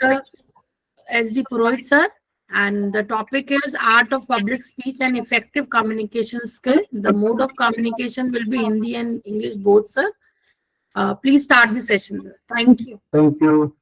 Dr. S.D. Purohit, sir. And the topic is Art of Public Speech and Effective Communication Skill. The mode of communication will be Hindi and English both, sir. Please start the session. Thank you. Thank you.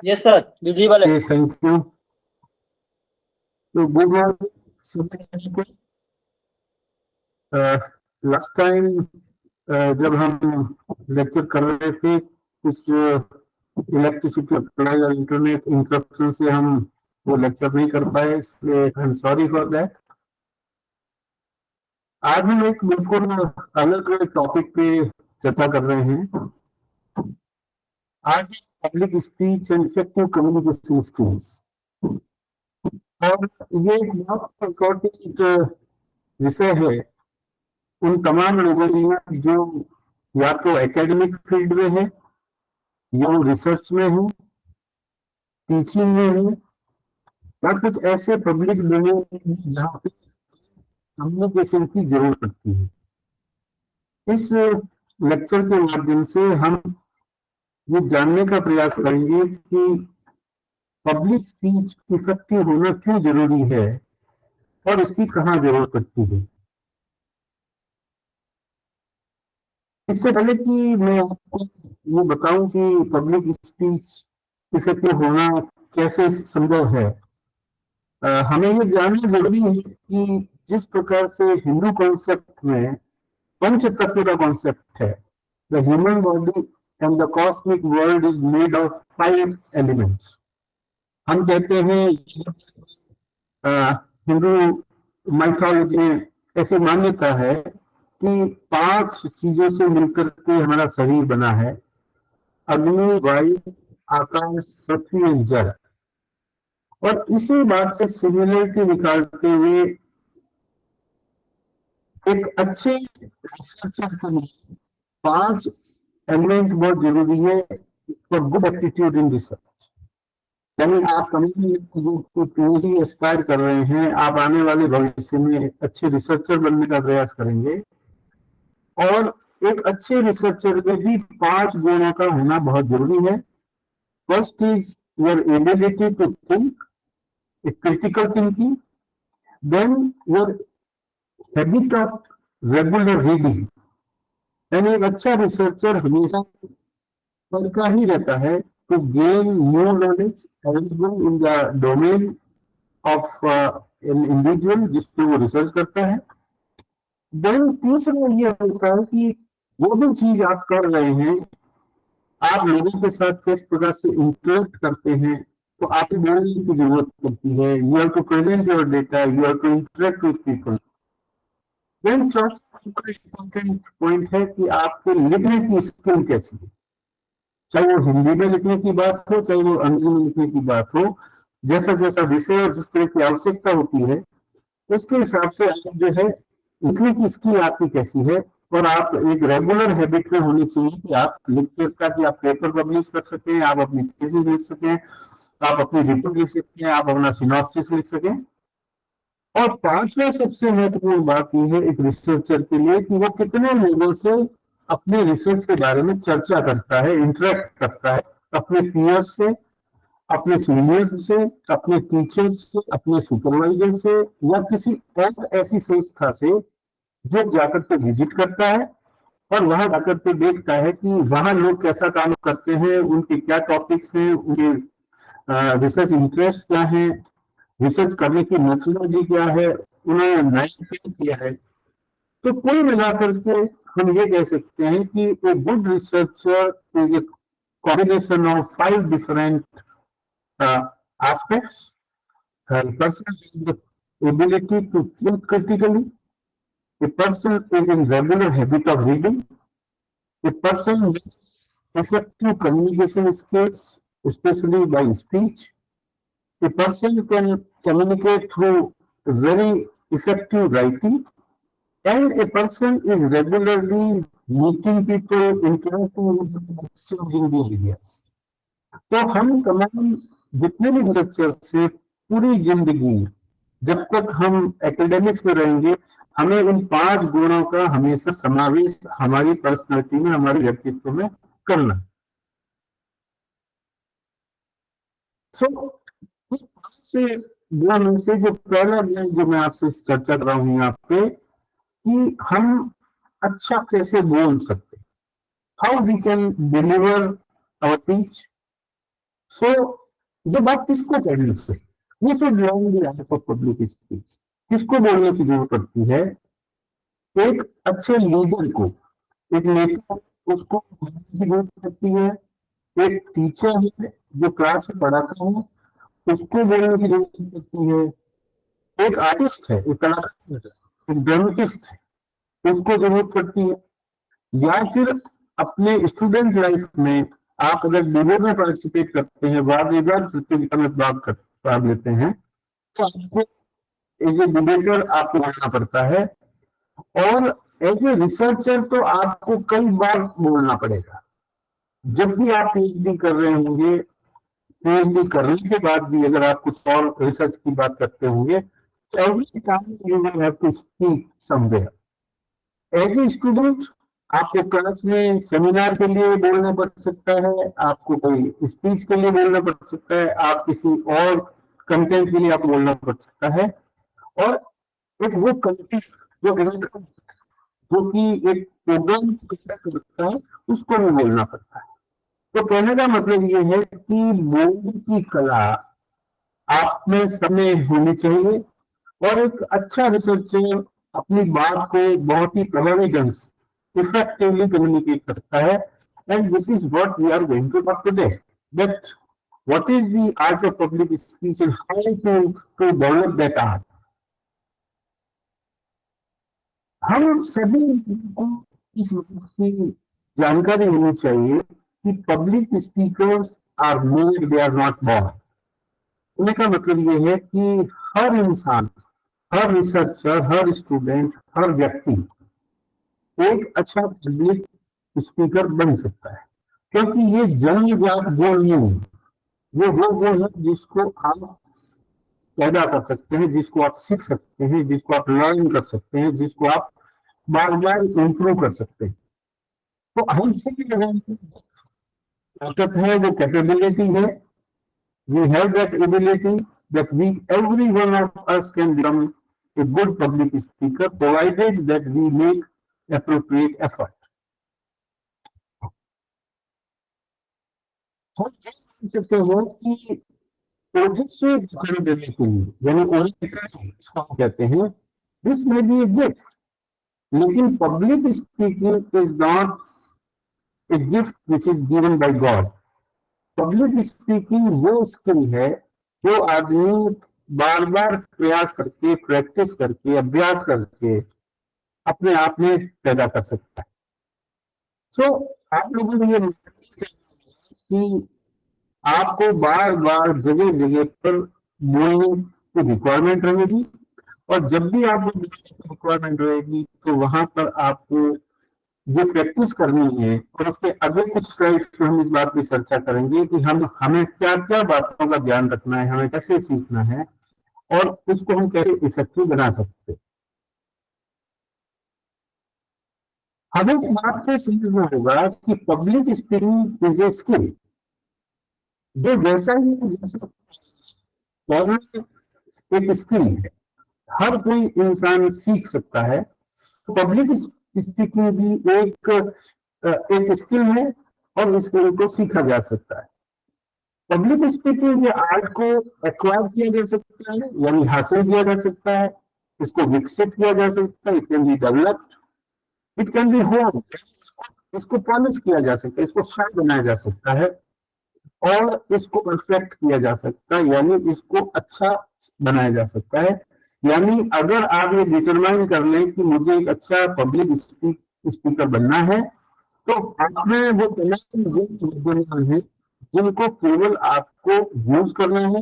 Yes, sir. Visible. Okay, thank you. So good morning. Last time जब हम lecture कर रहे थे कुछ electricity supply और internet interruption से हम वो लेक्चर नहीं कर पाए, इसलिए I am sorry for that. आज हम एक बिल्कुल अलग टॉपिक पे चर्चा कर रहे हैं। आज public speech and effective communication skills, और ये एक बहुत इम्पोर्टेंट विषय है उन तमाम लोगों में जो या तो एकेडमिक फील्ड में है या रिसर्च में है, टीचिंग में है, या कुछ ऐसे पब्लिक डोमेन जहाँ पे कम्युनिकेशन की जरूरत पड़ती है। इस लेक्चर के माध्यम से हम ये जानने का प्रयास करेंगे कि पब्लिक स्पीच इफेक्टिव होना क्यों जरूरी है और इसकी कहाँ जरूरत पड़ती है। इससे पहले कि मैं आपको ये बताऊं कि पब्लिक स्पीच इफेक्टिव होना कैसे संभव है, हमें ये जानना जरूरी है कि जिस प्रकार से हिंदू कॉन्सेप्ट में पंच तत्व का कॉन्सेप्ट है, the human body and the cosmic world is made of 5 elements. हम कहते हैं हिंदू माइथोलॉजी में ऐसी मान्यता है कि 5 चीजों से मिलकर के हमारा शरीर बना है: अग्नि, वायु, आकाश, पृथ्वी और जल। और इसी बात से सिमिलरिटी निकालते हुए एक अच्छे रिसर्चर के लिए 5 एलिमेंट बहुत जरूरी है for good aptitude in research. यानी आप पीएचडी एस्पायर कर रहे हैं, आप आने वाले भविष्य में अच्छे रिसर्चर बनने का प्रयास करेंगे, और एक अच्छे रिसर्चर में भी 5 गुणों का होना बहुत जरूरी है। First is your ability to think, critical thinking, then your habit of regular reading. यानी एक अच्छा रिसर्चर हमेशा पढ़ता ही रहता है to gain more knowledge in the domain of an individual जिसपे वो रिसर्च करता है। देन तीसरा ये होता है कि जो भी चीज आप कर रहे हैं, आप लोगों के साथ किस प्रकार से इंटरेक्ट करते हैं, तो आपको बोलने की जरूरत पड़ती है। You have to present your data, you have to interact with people. Then चौथा इम्पोर्टेंट पॉइंट है कि आपको लिखने की स्किल कैसी है, चाहे वो हिंदी में लिखने की बात हो, चाहे वो अंग्रेजी में लिखने की बात हो। जैसा जैसा विषय और जिस तरह की आवश्यकता होती है उसके हिसाब से आप जो है लिखने की स्किल आपकी कैसी है। और आप एक रेगुलर हैबिट में होनी चाहिए कि आप लिखते, ताकि आप पेपर पब्लिश कर सकें, आप अपनी थीसिस लिख सकें, आप अपनी रिपोर्ट लिख सकते हैं, आप अपना सिनॉप्सिस लिख सकें। और 5वां सबसे महत्वपूर्ण बात यह है एक रिसर्चर के लिए कि वो कितने लोगों से अपने रिसर्च के बारे में चर्चा करता है, इंटरेक्ट करता है अपने पीयर्स से, अपने सीनियर्स से, अपने टीचर्स से, अपने सुपरवाइजर से, या किसी और ऐसी संस्था से जो जाकर के विजिट करता है और वहां जाकर के देखता है कि वहां लोग कैसा काम करते हैं, उनके क्या टॉपिक्स हैं, उनके रिसर्च इंटरेस्ट क्या है, रिसर्च करने की मेथोडोलॉजी क्या है, उन्होंने नया क्या किया है। तो कुल मिलाकर के हम ये कह सकते हैं कि a good researcher is a combination of 5 different aspects. A person has the ability to think critically. A person is in regular habit of reading. A person has effective communication skills, especially by speech. A person can communicate through very effective writing. And a person is regularly meeting people, interacting with them, exchanging the ideas. तो हम तमाम जितने भी researchers से पूरी जिंदगी जब तक हम एकेडमिक्स में रहेंगे, हमें इन 5 गुणों का हमेशा समावेश हमारी पर्सनालिटी में, हमारे व्यक्तित्व में करना। से गुण में से जो पहला गुण जो मैं आपसे चर्चा कर रहा हूं यहाँ पे, कि हम अच्छा कैसे बोल सकते, how we can deliver our speech. So ये बात किसको करनी चाहिए? ये सब learn the art of public speech. किसको बोलने की जरूरत पड़ती है? एक अच्छे लीडर को, एक नेता, उसको बोलने की जरूरत पड़ती है। एक टीचर है जो क्लास में पढ़ाता है, उसको बोलने की जरूरत पड़ती है। एक आर्टिस्ट है, एक कलाकार है, एक ड्रामेटिस्ट है, उसको जरूरत पड़ती है। या फिर अपने स्टूडेंट लाइफ में आप अगर डिबेट में पार्टिसिपेट करते हैं, वाद विवाद प्रतियोगिता में भाग लेते हैं, तो आपको एज ए डिबेटर आपको बोलना पड़ता है। और एज ए रिसर्चर तो आपको कई बार बोलना पड़ेगा। जब भी आप पीएचडी कर रहे होंगे, पीएचडी करने के बाद भी अगर आप कुछ और रिसर्च की बात करते होंगे, तो every time you will have to speak somewhere. As a student आपको क्लास में सेमिनार के लिए बोलना पड़ सकता है, आपको कोई स्पीच के लिए बोलना पड़ सकता है, आप किसी और कंटेंट के लिए आपको बोलना पड़ सकता है। और एक वो कंटेंट जो कि एक प्रोग्राम कंडक्ट करता है, उसको भी बोलना पड़ता है। तो कहने का मतलब ये है कि बोलने की कला आप में समय होनी चाहिए, और एक अच्छा रिसर्चर अपनी बात को बहुत ही प्रभावी ढंग से effectively communicate करता है। And this is what we are going to talk today. That what is the art of public speech and how to develop that art. हम सभी को इस बात की जानकारी होनी चाहिए कि public speakers are made, they are not born. कहने का मतलब ये है कि हर इंसान, हर रिसर्चर, हर स्टूडेंट, हर व्यक्ति एक अच्छा पब्लिक स्पीकर बन सकता है, क्योंकि ये जन्मजात गुण नहीं, ये वो गुण है जिसको आप पैदा कर सकते हैं, जिसको आप सीख सकते हैं, जिसको आप लर्न कर सकते हैं, जिसको आप बार बार इम्प्रूव कर सकते हैं। तो हम सभी ताकत है, वो कैपेबिलिटी है, we have that ability that every one of us can become a good public speaker, provided that we make appropriate effort. हम ये कह सकते हैं कि ओजस्वी भाषण देने के लिए, यानी ओरेटरी इसको हम कहते हैं, this may be a gift, लेकिन public speaking is not a gift which is given by God. Public speaking वो स्किल है जो आदमी बार बार प्रयास करके, प्रैक्टिस करके, अभ्यास करके अपने आप में पैदा कर सकता है। सो आप लोगों ने ये कि आपको बार बार जगह जगह पर बोलने की रिक्वायरमेंट रहेगी, और जब भी आपको रिक्वायरमेंट रहेगी तो वहां पर आपको ये प्रैक्टिस करनी है। और उसके अगले कुछ स्लाइड्स में हम इस बात की चर्चा करेंगे कि हमें क्या क्या बातों का ध्यान रखना है, हमें कैसे सीखना है, और उसको हम कैसे इफेक्टिव बना सकते हैं। हमें इस बात को समझना होगा कि public speaking is a skill. ये वैसा ही है जैसे पढ़ना एक स्किल है, हर कोई इंसान सीख सकता है। तो पब्लिक स्पीकिंग भी एक स्किल है और स्किल को सीखा जा सकता है। पब्लिक स्पीकिंग के आर्ट को एक्वायर किया जा सकता है, यानी हासिल किया जा सकता है, इसको विकसित किया जा सकता है, it can be developed, it can be home, इसको पॉलिश किया जा सकता है, इसको शार्प बनाया जा सकता है और इसको परफेक्ट किया जा सकता है, यानी इसको अच्छा बनाया जा सकता है। यानी अगर आप ये डिटरमाइन कर लें कि मुझे एक अच्छा पब्लिक स्पीकर बनना है, तो आपने वो तमाम गुण हैं जिनको केवल आपको यूज करना है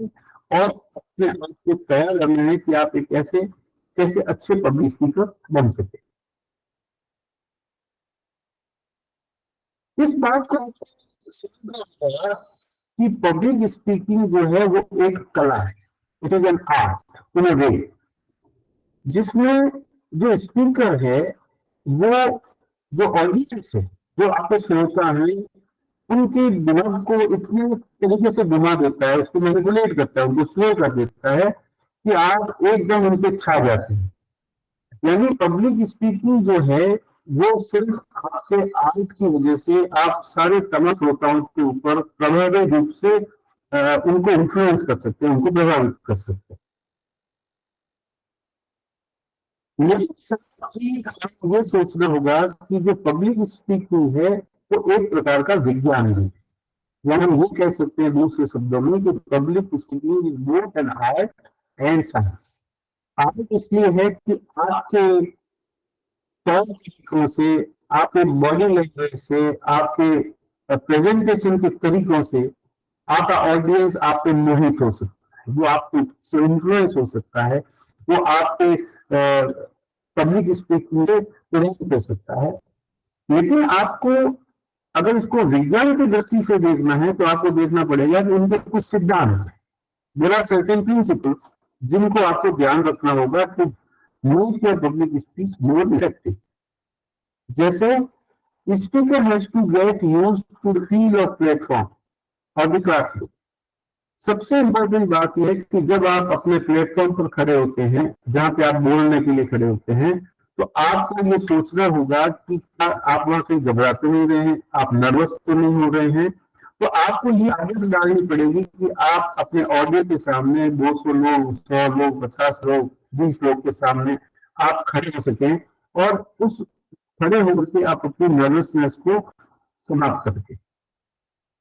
और अपने आप को तैयार करना है कि आप एक कैसे अच्छे पब्लिक स्पीकर बन सके। इस बात को आपको समझना होगा कि पब्लिक स्पीकिंग जो है वो एक कला है, it is an art in a way, जिसमें जो स्पीकर है वो जो ऑडियंस है, जो आपके श्रोता है, उनके दिमाग को इतने तरीके से घुमा देता है, उसको मैनिपुलेट करता है, उनको स्लो कर देता है कि आप एकदम उनके छा जाते हैं। यानी पब्लिक स्पीकिंग जो है वो सिर्फ आपके आर्ट की वजह से आप सारे तमाम श्रोताओं के ऊपर प्रभावी रूप से उनको इन्फ्लुएंस कर सकते हैं, उनको प्रभावित कर सकते हैं। लेकिन साथ ही हमें ये सोचना होगा कि जो पब्लिक स्पीकिंग है वो एक प्रकार का विज्ञान है, या हम ये कह सकते हैं दूसरे शब्दों में कि public speaking is both an art and science. Art इसलिए है कि आपके तौर तरीकों से, आपके बॉडी लैंग्वेज से, आपके प्रेजेंटेशन के तरीकों से आपका ऑडियंस आप पे मोहित हो सकता है, वो आपसे इन्फ्लुएंस हो सकता है, वो आपके पब्लिक स्पीकिंग से प्रभावित हो सकता है। लेकिन आपको अगर इसको विज्ञान की दृष्टि से देखना है तो आपको देखना पड़ेगा कि इनके कुछ सिद्धांत हैं, देयर आर सर्टेन प्रिंसिपल्स जिनको आपको ध्यान रखना होगा कि make your public speech more effective. जैसे speaker has to get used to the feel of platform और द क्लासरूम। सबसे इंपॉर्टेंट बात यह है कि जब आप अपने प्लेटफॉर्म पर खड़े होते हैं, जहां पे आप बोलने के लिए खड़े होते हैं, तो आपको ये सोचना होगा कि क्या आप वहां कहीं घबराते नहीं रहे हैं, आप नर्वस तो नहीं हो रहे हैं। तो आपको ये आदत डालनी पड़ेगी कि आप अपने ऑडियंस के सामने 200 लोग, 100 लोग, 50 लोग, 20 लोग के सामने आप खड़े हो सकें और उस खड़े होकर के आप अपनी नर्वसनेस को समाप्त करके।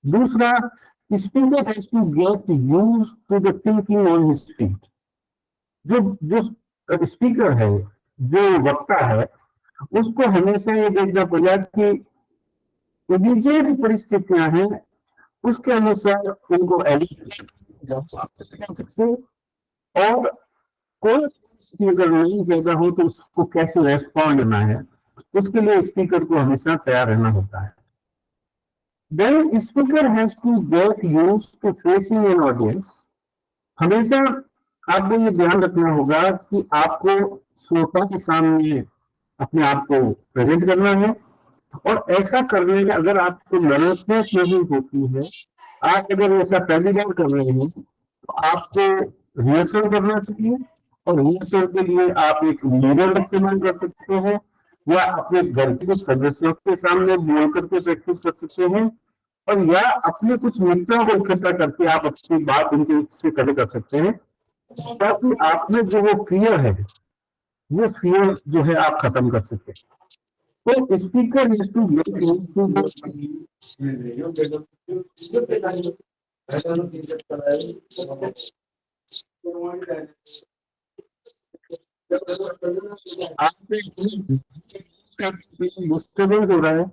दूसरा, speaker has to get used to the thinking on his feet. जो जो स्पीकर है, जो वक्ता है, उसको हमेशा ये देखना पड़ेगा कि इमीडिएट परिस्थितियां हैं उसके अनुसार उनको एडिट कर सकते, और कोई परिस्थिति अगर नहीं पैदा हो तो उसको कैसे रेस्पॉन्ड करना है, उसके लिए स्पीकर को हमेशा तैयार रहना होता है। Then speaker has to get used to facing an audience। हमेशा आपको ये ध्यान रखना होगा कि आपको श्रोता के सामने अपने आप को प्रेजेंट करना है, और ऐसा करने में अगर आपको नर्वसनेस नहीं होती है, आप अगर ऐसा पहली बार कर रहे हैं तो आपको रिहर्सल करना चाहिए, और रिहर्सल के लिए आप एक मिरर इस्तेमाल कर सकते हैं, या अपने घर के कुछ सदस्यों के सामने बोल करके प्रैक्टिस कर सकते हैं, और या अपने कुछ मित्रों को इकट्ठा करके आप अपनी बात उनके से कर सकते हैं, ताकि आप में जो वो फियर है, वो फियर जो है आप खत्म कर सकते हैं। तो speaker has to get used to आपसे डिस्टर्बेंस हो रहा है।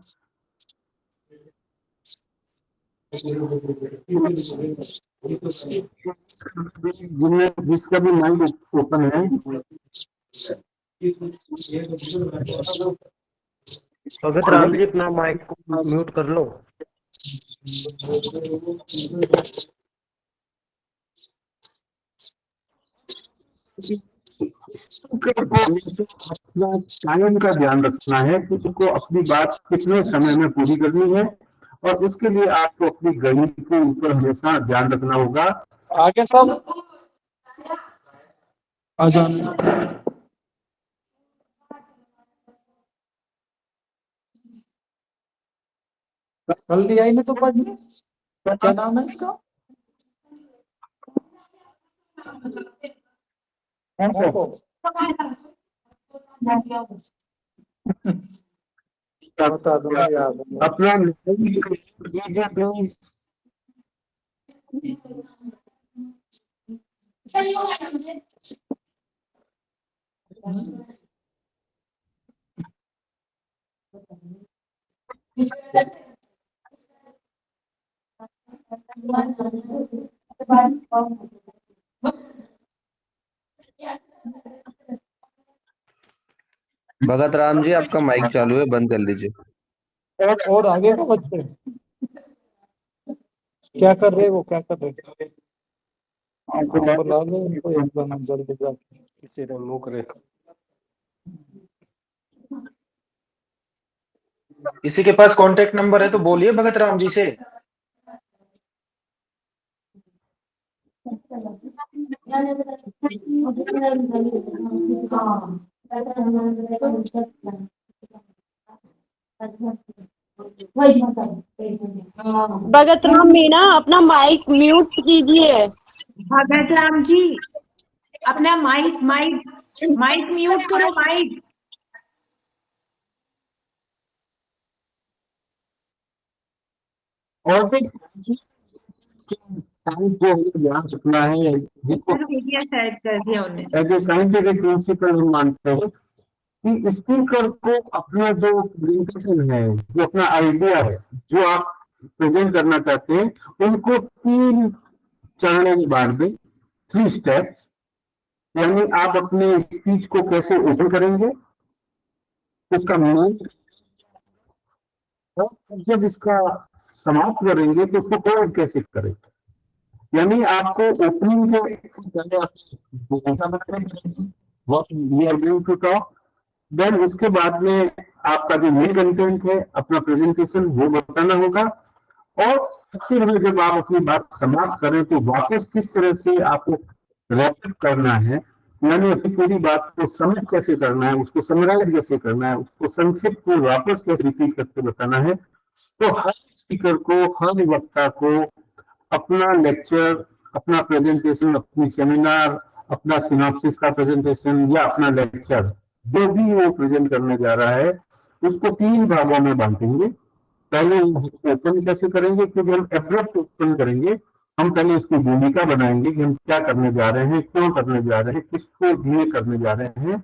जिसका भी माइक ओपन है, पवित्र आप जी अपना माइक को म्यूट कर लो। स्पीकर को हमेशा अपना टाइम का ध्यान रखना है कि उसको अपनी बात कितने समय में पूरी करनी है, और उसके लिए आपको अपनी घड़ी के ऊपर हमेशा ध्यान रखना होगा। आगे सब आ जाओ। कल दिया ही नहीं तो पढ़ने, क्या नाम है इसका? बता दो ना याद। अपना कीजिए प्लीज। भगत राम जी, आपका माइक चालू है, बंद कर लीजिए। और आगे का बच्चे क्या कर रहे, वो क्या कर रहे? बुला लो इनको एक बार जल्दी जाके। किसी ने मुंह करे। किसी के पास कांटेक्ट नंबर है तो बोलिए भगत राम जी से। भगत राम मीणा अपना माइक म्यूट कीजिए। भगत राम जी अपना माइक माइक माइक म्यूट करो, माइक। और भी टाइम जो हमें ध्यान रखना है, जिसको मीडिया सेट कर दिया उन्होंने। एज ए साइंटिफिक प्रिंसिपल हम मानते हैं कि स्पीकर को अपना जो प्रेजेंटेशन है, जो अपना आइडिया है, जो आप प्रेजेंट करना चाहते हैं, उनको 3 चरणों में बांट दें, 3 स्टेप्स। यानी आप अपने स्पीच को कैसे ओपन करेंगे, उसका मेन, और जब इसका समाप्त करेंगे तो उसको क्लोज कैसे करेंगे। यानी आपको ओपनिंग के पहले आप भूमिका बनानी पड़ेगी, what we are going to talk. Then उसके बाद में आपका जो मेन कंटेंट है, अपना प्रेजेंटेशन, वो बताना होगा। और फिर में जब आप अपनी बात समाप्त करें तो वापस किस तरह से आपको रैप करना है, यानी अपनी पूरी बात को समझ कैसे करना है, उसको समराइज कैसे करना है, उसको संक्षिप्त में वापस कैसे रिपीट करके बताना है। तो हर स्पीकर को, हर वक्ता को अपना लेक्चर, अपना प्रेजेंटेशन, अपनी सेमिनार, अपना सिनॉप्सिस का प्रेजेंटेशन या अपना लेक्चर, जो भी वो प्रेजेंट करने जा रहा है, उसको 3 भागों में बांटेंगे। पहले ओपन कैसे करेंगे, क्योंकि हम एब्रप्ट ओपन करेंगे। हम पहले उसकी भूमिका बनाएंगे कि हम क्या करने जा रहे हैं, क्यों करने जा रहे हैं, किसको लिए करने जा रहे हैं,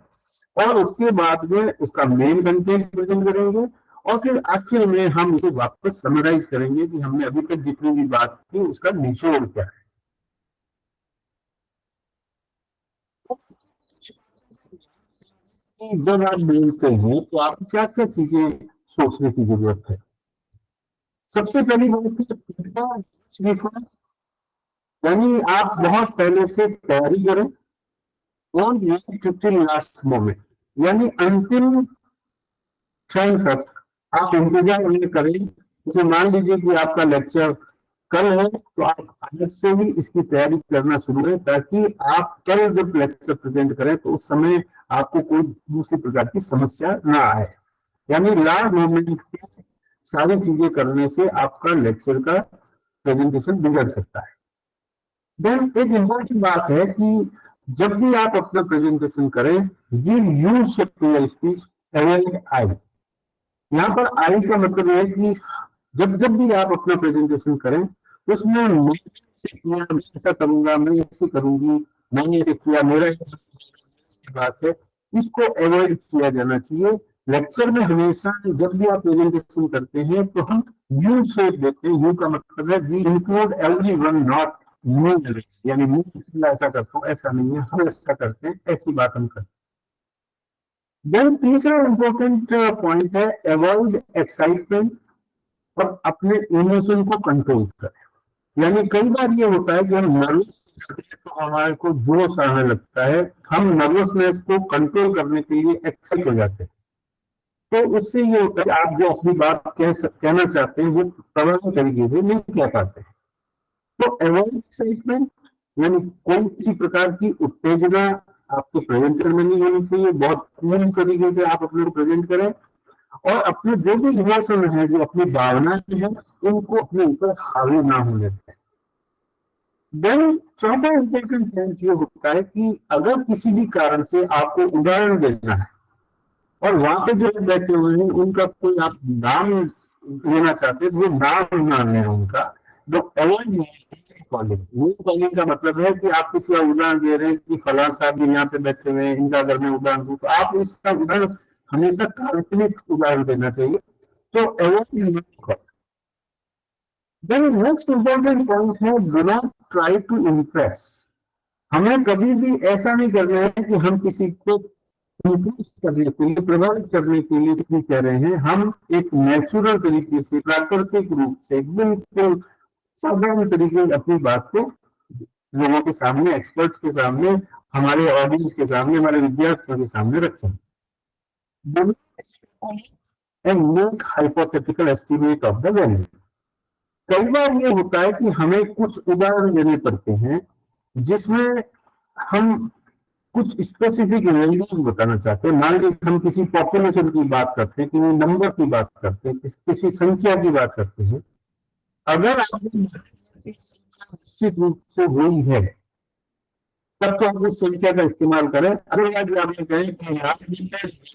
और उसके बाद में उसका मेन कंटेंट प्रेजेंट करेंगे। और फिर आखिर में हम इसे वापस समराइज करेंगे कि हमने अभी तक जितनी भी बात की उसका निचोड़ क्या है। जब आप बोलते हैं तो आप क्या क्या चीजें सोचने की जरूरत है। सबसे पहली बात है, यानी आप बहुत पहले से तैयारी करें, और लास्ट मोमेंट, यानी अंतिम क्षण तक आप इंतजार नहीं करें। जैसे मान लीजिए कि आपका लेक्चर कल है, तो आप आज से ही इसकी तैयारी करना शुरू करें, ताकि आप कल जब लेक्चर प्रेजेंट करें तो उस समय आपको कोई दूसरी प्रकार की समस्या ना आए। यानी लास्ट मोमेंट पे सारी चीजें करने से आपका लेक्चर का प्रेजेंटेशन बिगड़ सकता है। देन एक इम्पोर्टेंट बात है कि जब भी आप अपना प्रेजेंटेशन करें, give you shape to your speech, avoid I. यहाँ पर आई का मतलब है कि जब जब भी आप अपना प्रेजेंटेशन करें, उसमें मैं ऐसे किया, मैं ऐसा करूंगा, मैं ऐसे करूंगी, मैंने ऐसे किया, मेरा बात है, इसको अवॉइड किया जाना चाहिए। लेक्चर में हमेशा जब भी आप प्रेजेंटेशन करते हैं तो हम यू शेप देते हैं। यू का मतलब है we include everyone, not me, यानी मैं ऐसा करता हूँ, ऐसा नहीं है, हम ऐसा करते हैं, ऐसी बात हम करते हैं। देन तीसरा इंपॉर्टेंट पॉइंट है अवॉइड एक्साइटमेंट, और अपने इमोशन को कंट्रोल करें। यानी कई बार ये होता है कि हम नर्वस तो हमारे को जोश आने लगता है, हम नर्वसनेस को कंट्रोल करने के लिए एक्साइट हो जाते हैं, तो उससे ये होता है आप जो अपनी बात कहना चाहते हैं वो प्रभावी तरीके से नहीं कह पाते। तो अवॉइड एक्साइटमेंट, यानी कोई किसी प्रकार की उत्तेजना आपके प्रेजेंटर में नहीं होनी चाहिए, बहुत कूल तरीके से आप अपने को प्रेजेंट करें और अपने जो भी इमोशन है, जो अपनी भावनाएं हैं, उनको अपने ऊपर हावी ना होने दें। देन चौथा इंपॉर्टेंट पॉइंट ये होता है कि अगर किसी भी कारण से आपको उदाहरण देना है और वहां पे जो लोग बैठे हुए हैं उनका कोई आप नाम लेना चाहते हैं, तो वो नाम ना लें उनका। तो अवॉइड कॉलिंग का मतलब है कि आप किसी का उदाहरण दे रहे हैं कि फलां साहब यहाँ पे बैठे हुए हैं, इनका अगर मैं उदाहरण दूं तो आप इसका उदाहरण हमेशा काल्पनिक उदाहरण देना चाहिए। तो avoid calling. Then next important point है, do not try to impress. हमें कभी भी ऐसा नहीं करना है कि हम किसी को इम्प्रेस करने के लिए, प्रभावित करने के लिए नहीं कह रहे हैं। हम एक नेचुरल तरीके से, प्राकृतिक रूप से, बिल्कुल साधारण तरीके से अपनी बात को लोगों के सामने, एक्सपर्ट्स के सामने, हमारे ऑडियंस के सामने, हमारे विद्यार्थियों के सामने रखें। And make hypothetical estimate of the value. कई बार ये होता है कि हमें कुछ उदाहरण देने पड़ते हैं जिसमें हम कुछ स्पेसिफिक वैल्यूज बताना चाहते हैं। मान लीजिए हम किसी पॉपुलेशन की बात करते हैं, किसी नंबर की बात करते हैं, किसी संख्या की बात करते हैं। अगर आपकी निश्चित रूप से हुई है तब तो आप उस संख्या का इस्तेमाल करें। अदरवाइज आप ये कहें कि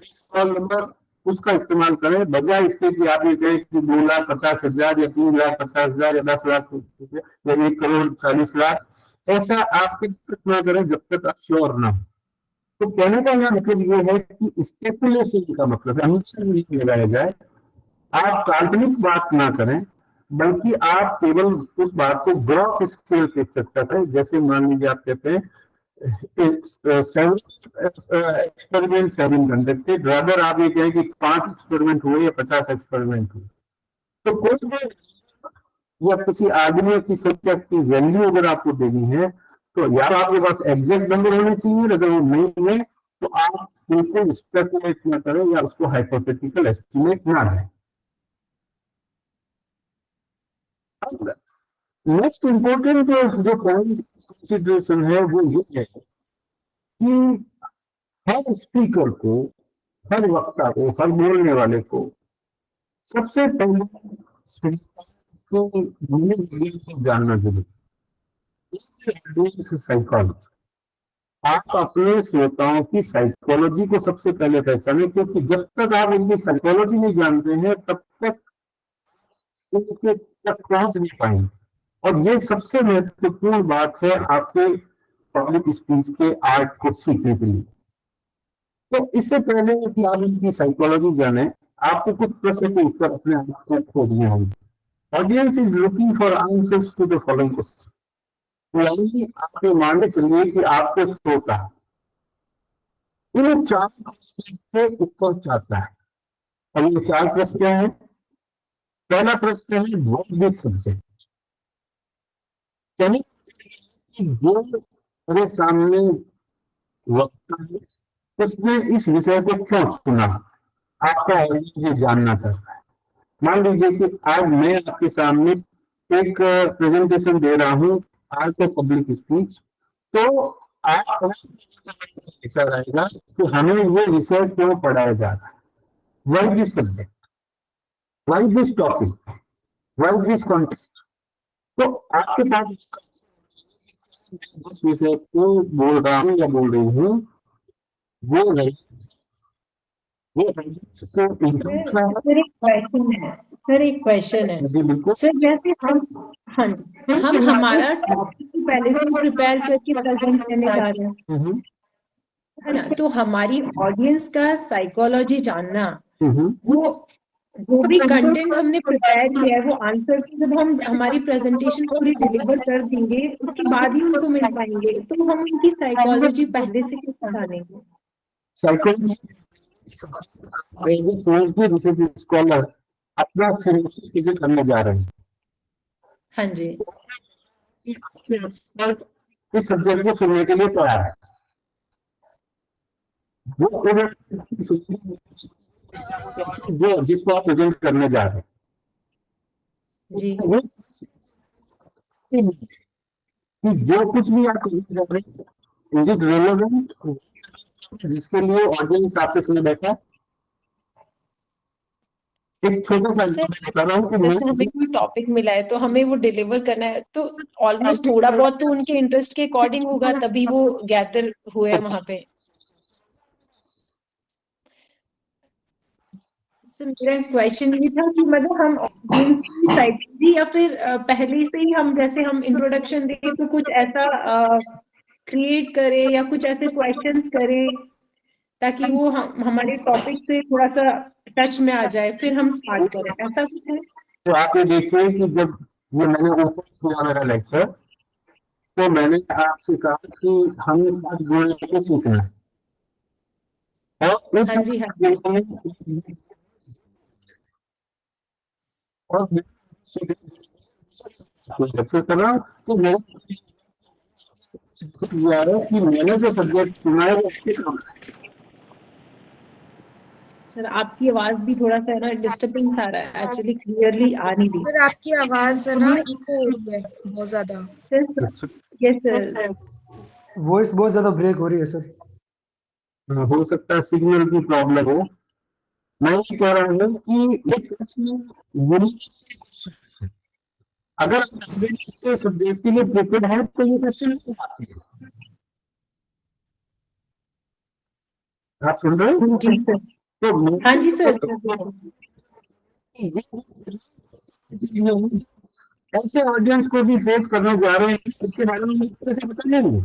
स्मॉल नंबर, उसका इस्तेमाल करें, बजाय इसके कि आप ये कहें कि 2,50,000 या 3,50,000 या 10 लाख या 1,40,00,000। ऐसा आप ना करें जब तक आप श्योर ना हो। तो कहने का यह मतलब ये है कि स्पेकुलेशन का मतलब है हमेशा नहीं लगाया जाए। आप काल्पनिक बात ना करें, बल्कि आप केवल उस बात को ग्रॉस स्केल पे चर्चा करें। जैसे मान लीजिए आप कहते हैं experiments have been conducted, rather आप ये कहें कि 5 एक्सपेरिमेंट हुए या 50 एक्सपेरिमेंट हुए। तो कोई भी या किसी आदमी की संख्या की वैल्यू अगर आपको देनी है तो या आपके पास एग्जैक्ट नंबर होने चाहिए, अगर वो नहीं है तो आप बिल्कुल स्पेकुलेट ना करें या उसको हाइपोथेटिकल एस्टिमेट ना दें। नेक्स्ट इंपॉर्टेंट जो पॉइंट कंसिडरेशन है वो ये है कि हर स्पीकर को, हर वक्ता को, हर बोलने वाले को सबसे पहले जानना जरूरी है। साइकोलॉजी, आप अपने श्रोताओं की साइकोलॉजी को सबसे पहले पहचानें, क्योंकि जब तक आप उनकी साइकोलॉजी नहीं जानते हैं तब तक उनके तक पहुंच नहीं पाएंगे। और ये सबसे महत्वपूर्ण बात है आपके पब्लिक स्पीच के आर्ट को सीखने के लिए। तो इससे पहले कि आप उनकी साइकोलॉजी जाने, आपको कुछ प्रश्न के उत्तर अपने आप को खोजने होंगे। Audience is looking for answers to the following question. यानी आपके मान चलिए कि आपको श्रोता इन 4 प्रश्न के उत्तर चाहता है। अब ये 4 प्रश्न क्या है? पहला प्रश्न है व्हाट दिस सब्जेक्ट, यानी जो मेरे सामने वक्ता है उसने इस विषय को क्यों चुना, आपका ऑडियंस ये जानना चाहता है। मान लीजिए कि आज मैं आपके सामने एक प्रेजेंटेशन दे रहा हूं, आज तो पब्लिक स्पीच, तो आप विचार आएगा कि हमें ये विषय क्यों पढ़ाया जा रहा है, why this subject, why this topic, why this context. तो आपके पास जिस विषय को बोल रहा हूँ या बोल रही हूँ वो है, सर एक क्वेश्चन है जी बिल्कुल सर। जैसे हाँ जी, हम हमारा टॉपिक पहले से प्रिपेयर करके प्रेजेंट करने जा रहे हैं, है ना, तो हमारी ऑडियंस का साइकोलॉजी जानना, वो भी कंटेंट हमने प्रिपेयर किया है, वो आंसर जब हम हमारी प्रेजेंटेशन पूरी डिलीवर कर देंगे उसके बाद ही उनको मिल पाएंगे, तो हम उनकी साइकोलॉजी पहले से कैसे जानेंगे? साइकोलॉजी रिसर्च स्कॉलर अपना सिलेबस कैसे करने जा रहे हैं। हाँ जी, कि आपके एक्सपर्ट इस सब्जेक्ट को सुनने के लिए तैयार है। वो जो जिसको आप प्रेजेंट करने जा रहे हैं जी वो कि जो कुछ भी आप करने जा रहे हैं इज इट रेलेवेंट जिसके लिए ऑडियंस आपके सामने बैठा है। एक छोटा सा सर, एग्जांपल बता रहा हूँ कि जैसे हमें कोई टॉपिक मिला है तो हमें वो डिलीवर करना है, तो ऑलमोस्ट थोड़ा बहुत तो उनके इंटरेस्ट के अकॉर्डिंग होगा, तभी वो गैदर हुए वहां पे। सर मेरा क्वेश्चन ये था कि मतलब हम ऑडियंस की साइड भी, या फिर पहले से ही हम जैसे हम इंट्रोडक्शन दें तो कुछ ऐसा क्रिएट करें या कुछ ऐसे क्वेश्चंस करें ताकि वो हमारे टॉपिक से थोड़ा सा टच में आ जाए, फिर हम स्टार्ट करें, ऐसा कुछ है? तो आप ये देखिए कि जब ये मैंने ओपन किया मेरा लेक्चर तो मैंने आपसे कहा कि हमें 5 गुण लेके सीखना है और उस हाँ जी, हाँ। और लेक्चर कर रहा हूँ तो मेरा ये आ रहा है कि मैंने जो सब्जेक्ट चुना है वो अच्छे काम है। सर आपकी आवाज भी थोड़ा सा है ना डिस्टर्बेंस आ रहा है, एक्चुअली क्लियरली आ नहीं रही। सर आपकी आवाज है ना इको हो रही है बहुत ज्यादा। अच्छा, यस सर। वॉइस बहुत ज्यादा ब्रेक हो रही है सर। हो सकता है सिग्नल की प्रॉब्लम हो। मैं ये कह रहा हूँ कि एक प्रश्न यूनिवर्सल क्वेश्चन है। अगर स्टूडेंट इसके सब्जेक्ट के लिए प्रिपेयर्ड है तो ये क्वेश्चन नहीं आते हैं। आप सुन रहे हो? जी सर। तो हाँ जी सर। ऐसे ऑडियंस को भी फेस करने जा रहे हैं इसके बारे में एक तरह से पता नहीं।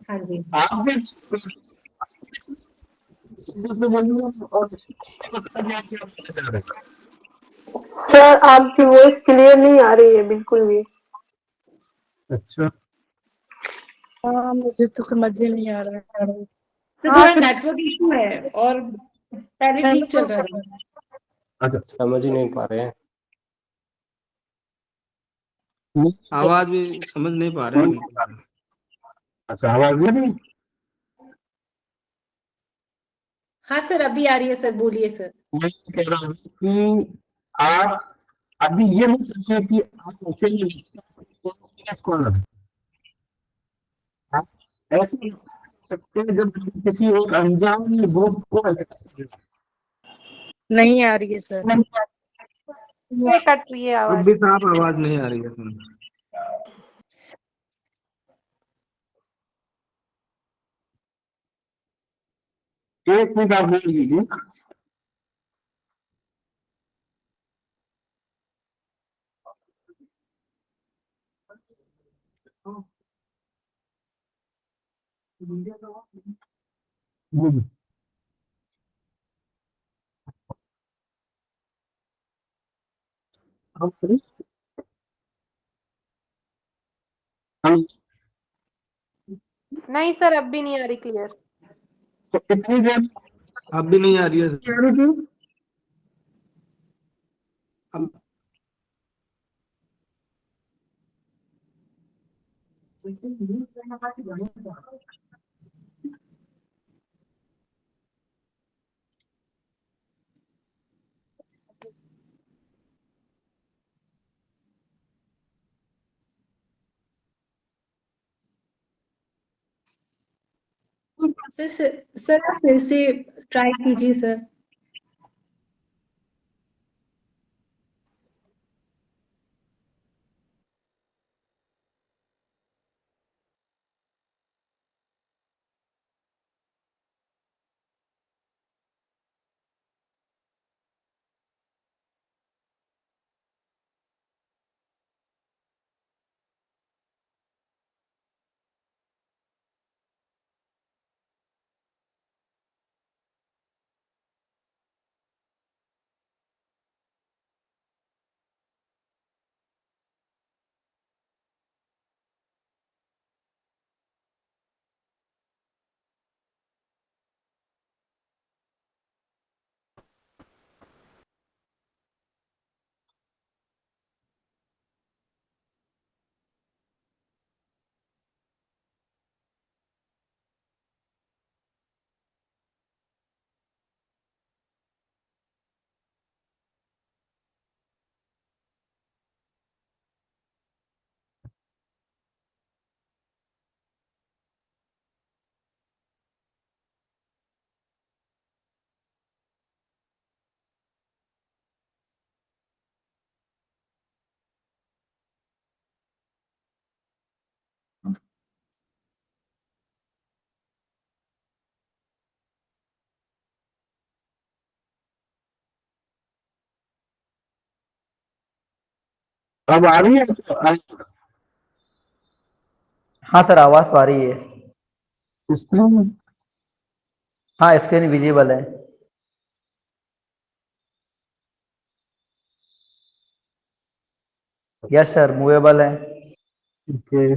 हाँ जी। आप भी और जा रहे हैं। सर आपकी वॉइस क्लियर नहीं आ रही है बिल्कुल भी। अच्छा, हाँ मुझे तो समझ ही नहीं आ रहा है। तो थोड़ा नेटवर्क इशू है, और पहले ठीक चल रहा था। अच्छा, समझ ही नहीं पा रहे हैं। आवाज भी समझ नहीं पा रहे हैं बिल्कुल। अच्छा आवाज नहीं। हाँ सर अभी आ रही है सर, बोलिए सर। मैं कह रहा हूँ कि आप अभी ये नहीं सोचिए कि आप अकेले स्कॉलर हैं। आप ऐसे ही कर सकते हैं जब किसी एक अनजान ग्रुप को नहीं आ रही है सर, ये कट रही है अब आवाज। भी साफ आवाज नहीं आ रही है सुन। एक मिनट आप बोल लीजिए। आप फ्री? हम नहीं सर अब भी नहीं आ रही क्लियर। तो कितनी देर अब भी नहीं आ रही है। कह रही थी? अब सर आप फिर से ट्राई कीजिए सर। अब आ रही है? हाँ सर, आवाज तो आ रही है। स्क्रीन? हाँ, स्क्रीन विजिबल है। यस सर, मूवेबल है। ओके।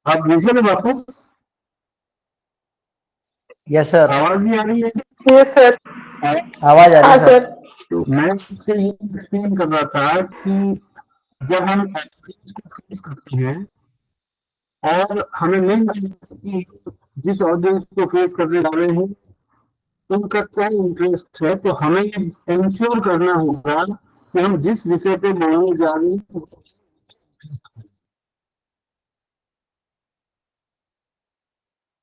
आप भेजे ना वापस? यस सर, आवाज भी आ रही है? Yes sir. आवाज आ रही है सर। तो मैं आपसे ये एक्सप्लेन कर रहा था कि जब हम ऑडियंस को फेस करते हैं और हमें नहीं मालूम कि जिस ऑडियंस को फेस करने जा रहे हैं उनका क्या इंटरेस्ट है, तो हमें इंश्योर करना होगा कि हम जिस विषय पे बोलने जा रहे हैं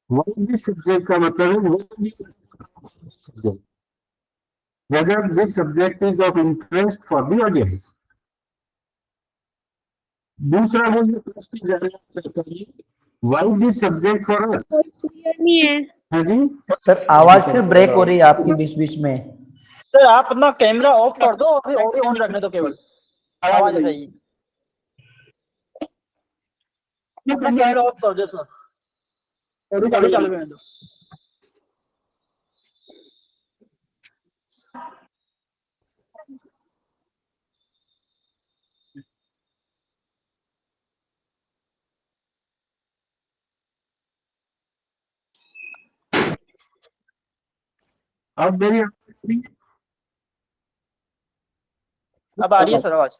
वो सब्जेक्ट का मतलब है subject, whether this subject is of interest for the audience. दूसरा वो ये प्रश्न जानना चाहता है, why this subject for us? Clear नहीं है। हाँ जी, सर, आवाज फिर ब्रेक हो रही है आपकी बीच बीच में। सर आप अपना कैमरा ऑफ कर दो और फिर ऑडियो ऑन रखने दो, केवल आवाज आ जाएगी। अपना कैमरा ऑफ कर दो सर, अभी चालू करने दो। अब मेरी अब आ रही है सर आवाज।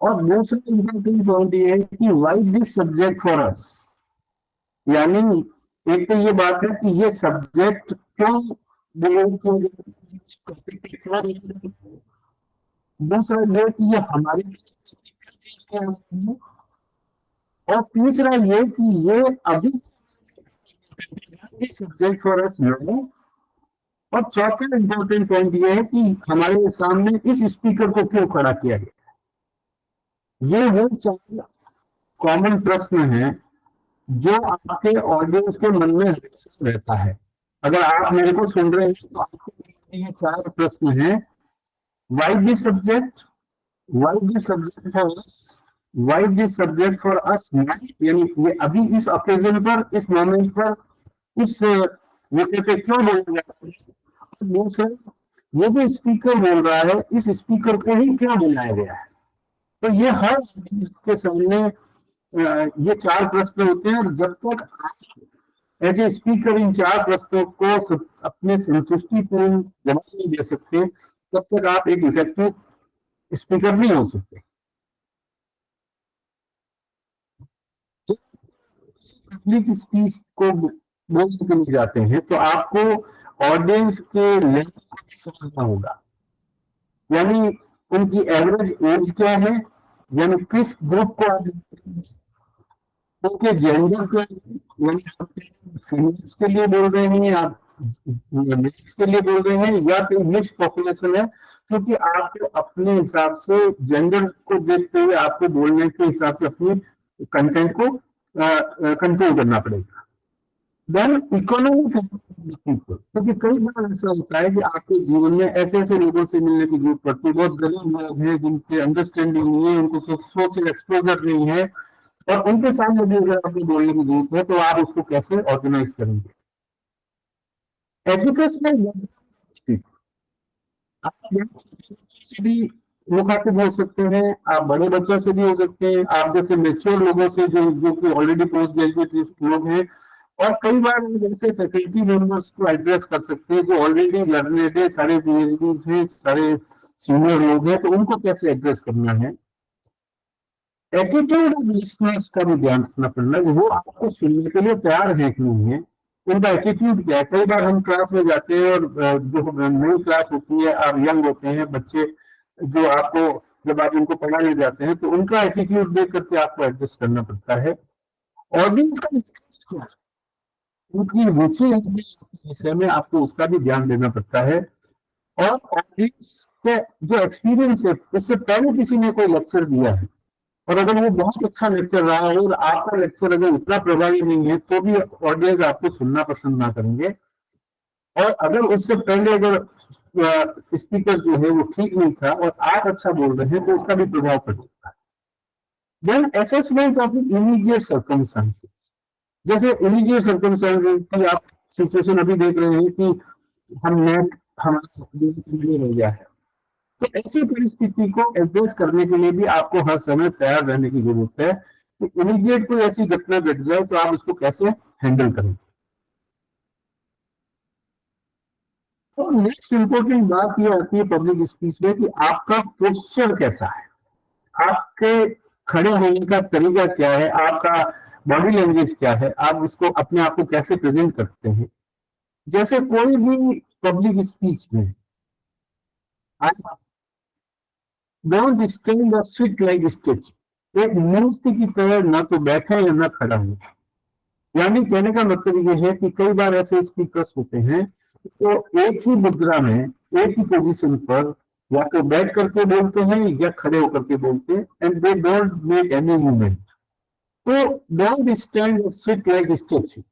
और दूसरा इम्पोर्टेंट पॉइंट ये है कि why this subject for us, यानी एक तो ये बात है कि ये सब्जेक्ट क्यों बिहेव किया, दूसरा ये कि ये हमारे चीज क्या है, और तीसरा ये कि ये अभी सब्जेक्ट फॉर अस नो, और चौथा इंपॉर्टेंट पॉइंट ये है कि हमारे सामने इस स्पीकर को क्यों खड़ा किया गया। ये वो चार कॉमन प्रश्न हैं जो आपके ऑडियंस के मन में रहता है। अगर आप मेरे को सुन रहे हैं तो आपके ये चार प्रश्न हैं, why this subject, why this subject for us, why this subject for us, यानी ये अभी इस ओकेजन पर, इस मोमेंट पर, इस विषय पे क्यों बोला जा रहा है, दूसरा ये जो स्पीकर बोल रहा है इस स्पीकर को ही क्यों बुलाया गया है। तो ये हर के सामने ये चार प्रश्न होते हैं, और जब तक आप एज ए स्पीकर इन चार प्रश्नों को अपने संतुष्टिपूर्ण जवाब नहीं दे सकते, तब तक आप एक इफेक्टिव स्पीकर नहीं हो सकते। पब्लिक स्पीच को बोलने के लिए जाते हैं तो आपको ऑडियंस के लेवल को समझना होगा, यानी उनकी एवरेज एज क्या है, यानी किस ग्रुप को आप, उनके जेंडर क्या है, यानी आप फीमेल्स के लिए बोल रहे हैं, आप मेल्स के लिए बोल रहे हैं, या फिर मिक्स पॉपुलेशन है, क्योंकि आपको अपने हिसाब से जेंडर को देखते हुए आपको बोलने के हिसाब से अपनी कंटेंट को कंट्रोल करना पड़ेगा। देन इकोनॉमिक पीपल, क्योंकि कई बार ऐसा होता है कि आपके जीवन में ऐसे ऐसे लोगों से मिलने की जरूरत पड़ती है, बहुत गरीब लोग हैं जिनके अंडरस्टैंडिंग नहीं है, उनको सोशल एक्सपोजर नहीं है, और उनके सामने भी अगर आपको बोलने की जरूरत है तो आप उसको कैसे ऑर्गेनाइज करेंगे। एजुकेशनल आप से भी मुखातिब हो सकते हैं, आप बड़े बच्चों से भी हो सकते हैं, आप जैसे मेच्योर लोगों से जो कि ऑलरेडी पोस्ट ग्रेजुएट लोग हैं, और कई बार जैसे फैकल्टी मेंबर्स को एड्रेस कर सकते हैं जो ऑलरेडी लर्नेड है, सारे पीएचडीज हैं, सारे सीनियर लोग हैं, तो उनको कैसे एड्रेस करना है। एटीट्यूड ऑफ लिसनर्स का भी ध्यान रखना पड़ना है, वो आपको सुनने के लिए तैयार है कि नहीं है, उनका एटीट्यूड क्या है। कई बार हम क्लास में जाते हैं और जो नई क्लास होती है, आप यंग होते हैं बच्चे, जो आपको जब आप उनको पढ़ाने जाते हैं तो उनका एटीट्यूड देख करके आपको एडजस्ट करना पड़ता है। ऑडियंस का इंटरेस्ट क्या है, उनकी रुचि है इस विषय में, आपको उसका भी ध्यान देना पड़ता है। और ऑडियंस के जो एक्सपीरियंस है, उससे पहले किसी ने कोई लेक्चर दिया है और अगर वो बहुत अच्छा लेक्चर रहा है और आपका लेक्चर अगर उतना प्रभावी नहीं है तो भी ऑडियंस आपको सुनना पसंद ना करेंगे। और अगर उससे पहले अगर स्पीकर जो है वो ठीक नहीं था और आप अच्छा बोल रहे हैं तो उसका भी प्रभाव पड़ सकता है। Then assessment of the immediate circumstances, जैसे इमीडिएट सर्कमस्टेंसेस की आप सिचुएशन अभी देख रहे हैं कि हम नेट हमारा हो गया है, तो ऐसी परिस्थिति को एड्रेस करने के लिए भी आपको हर समय तैयार रहने की जरूरत है कि इमीडिएट कोई ऐसी घटना घट जाए तो आप उसको कैसे हैंडल करें। तो नेक्स्ट इंपॉर्टेंट बात ये आती है पब्लिक स्पीच में कि आपका पोस्चर कैसा है, आपके खड़े होने का तरीका क्या है, आपका बॉडी लैंग्वेज क्या है, आप इसको अपने आप को कैसे प्रेजेंट करते हैं। जैसे कोई भी पब्लिक स्पीच में आप डोंट स्टैंड और सिट लाइक स्टेच्यू, एक मूर्ति की तरह ना तो बैठे या ना खड़ा हो। यानी कहने का मतलब ये है कि कई बार ऐसे स्पीकर्स होते हैं तो एक ही मुद्रा में, एक ही पोजीशन पर या तो बैठ करके बोलते हैं या खड़े होकर के बोलते हैं, and they don't make any movement. तो डोंट स्टैंड और sit like statue,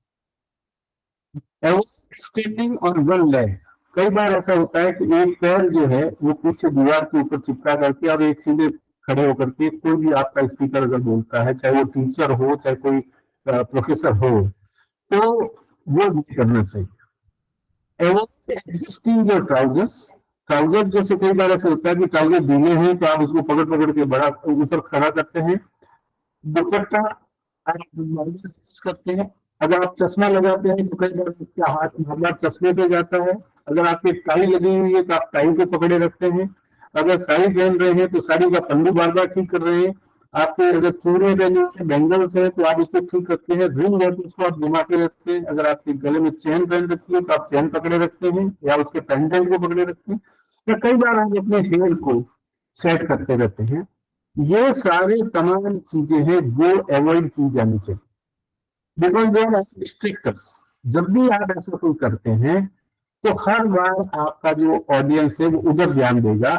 standing on one leg. कई बार ऐसा होता है कि एक पैर जो है वो पीछे दीवार के ऊपर चिपका करके और एक सीधे खड़े होकर के कोई भी आपका स्पीकर अगर बोलता है, चाहे वो टीचर हो चाहे कोई प्रोफेसर हो, तो वो नहीं करना चाहिए। एडजस्टिंग योर ट्राउजर्स, ट्राउजर जैसे कई बार ऐसा होता है कि ट्राउजर ढीले हैं तो आप उसको पकड़ पकड़ के बड़ा ऊपर खड़ा करते हैं। दुपट्टा आप करते हैं। अगर आप चश्मा लगाते हैं तो कई बार आपका हाथ बार बार चश्मे पे जाता है। अगर आपकी टाई लगी हुई है तो आप टाई को पकड़े रखते हैं। अगर साड़ी पहन रहे हैं तो साड़ी का पल्लू बार बार ठीक कर रहे हैं। आपके अगर चूड़े पहने हुए बैंगल्स है तो आप उसको ठीक रखते हैं। रिंग है तो उसको आप घुमा के रखते हैं। अगर आपके गले में चेन पहन रखी है तो आप चेन पकड़े रखते हैं या उसके पेंडेंट को पकड़े रखते हैं, या कई बार आप अपने हेयर को सेट करते रहते हैं। ये सारे तमाम चीजें हैं जो अवॉइड की जानी चाहिए, बिकॉज दे आर रिस्ट्रिक्टर्स। जब भी आप ऐसा कोई करते हैं तो हर बार आपका जो ऑडियंस है वो उधर ध्यान देगा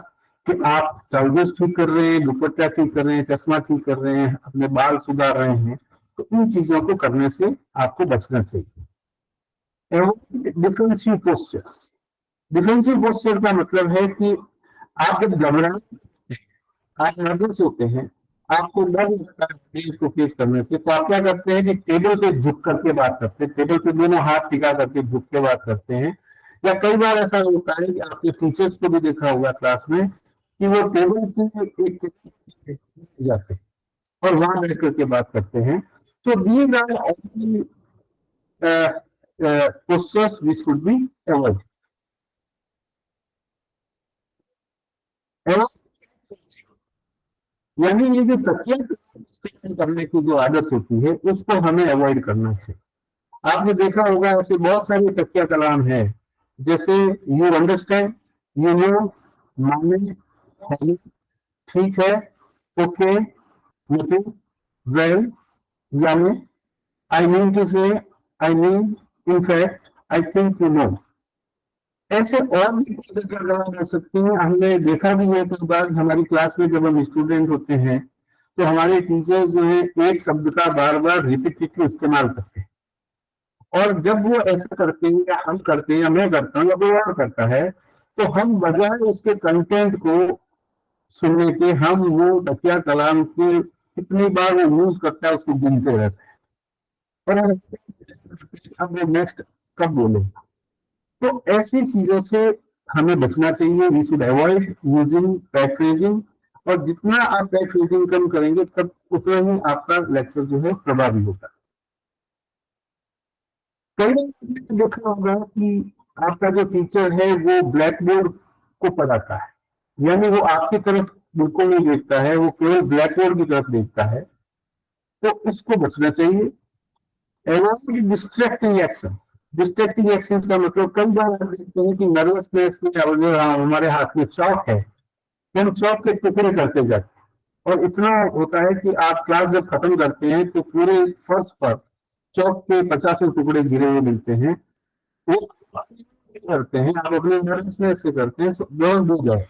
कि आप ट्राउजर्स ठीक कर रहे हैं, दुपट्टा ठीक कर रहे हैं, चश्मा ठीक कर रहे हैं, अपने बाल सुधार रहे हैं। तो इन चीजों को करने से आपको बचना चाहिए। डिफेंसिव पोस्चर्स, डिफेंसिव पोस्चर का मतलब है कि आप जब घबराए, आप नर्वस होते हैं, आपको डर लगता है इसको फेस करने से, तो आप क्या करते हैं कि टेबल पे झुक करके बात करते हैं, टेबल पे दोनों हाथ टिका करके झुक के बात करते हैं। या कई बार ऐसा होता है कि आपके टीचर्स को भी देखा होगा क्लास में कि वो टेबल की एक जाते हैं और वहां बैठ करके बात करते हैं। तो these are postures which should be avoid. यानी ये जो तकिया करने की जो आदत होती है उसको हमें अवॉइड करना चाहिए। आपने देखा होगा ऐसे बहुत सारे तकिया कलाम है, जैसे यू अंडरस्टैंड, यू नो, माने, ठीक है, ओके, नथिंग, वेल, यानी, आई मीन टू से, I mean, in fact, I think you know. ऐसे और भी हो सकती हैं। हमने देखा भी है कई बार हमारी क्लास में जब हम स्टूडेंट होते हैं तो हमारे टीचर जो है एक शब्द का बार बार रिपीटेटिव इस्तेमाल करते हैं, और जब वो ऐसा करते हैं या हम करते हैं या मैं करता हूँ या कोई और करता है तो हम बजाय उसके कंटेंट को सुनने के हम वो तकिया कलाम के कितनी बार वो यूज करता है उसको गिनते रहते हैं और अब नेक्स्ट कब बोलेगा। तो ऐसी चीजों से हमें बचना चाहिए। We should avoid using paraphrasing, और जितना आप पैराफ्रेजिंग कम करेंगे तब उतना ही आपका लेक्चर जो है प्रभावी होगा। कई बार आपने देखा होगा कि आपका जो टीचर है वो ब्लैक बोर्ड को पढ़ाता है, यानी वो आपकी तरफ बिल्कुल नहीं देखता है, वो केवल ब्लैक बोर्ड की तरफ देखता है, तो उसको बचना चाहिए। Avoid distracting action. Distracting action का मतलब कई बार आप देखते हैं कि नर्वसनेस में अगर हमारे हाथ में चौक है तो हम चौक के टुकड़े करते जाते हैं, और इतना होता है कि आप क्लास जब खत्म करते हैं तो पूरे फर्श पर चौक के 50 टुकड़े गिरे हुए मिलते हैं। वो करते हैं, आप अपने नर्वसनेस से करते हैं, डोंट डू दैट।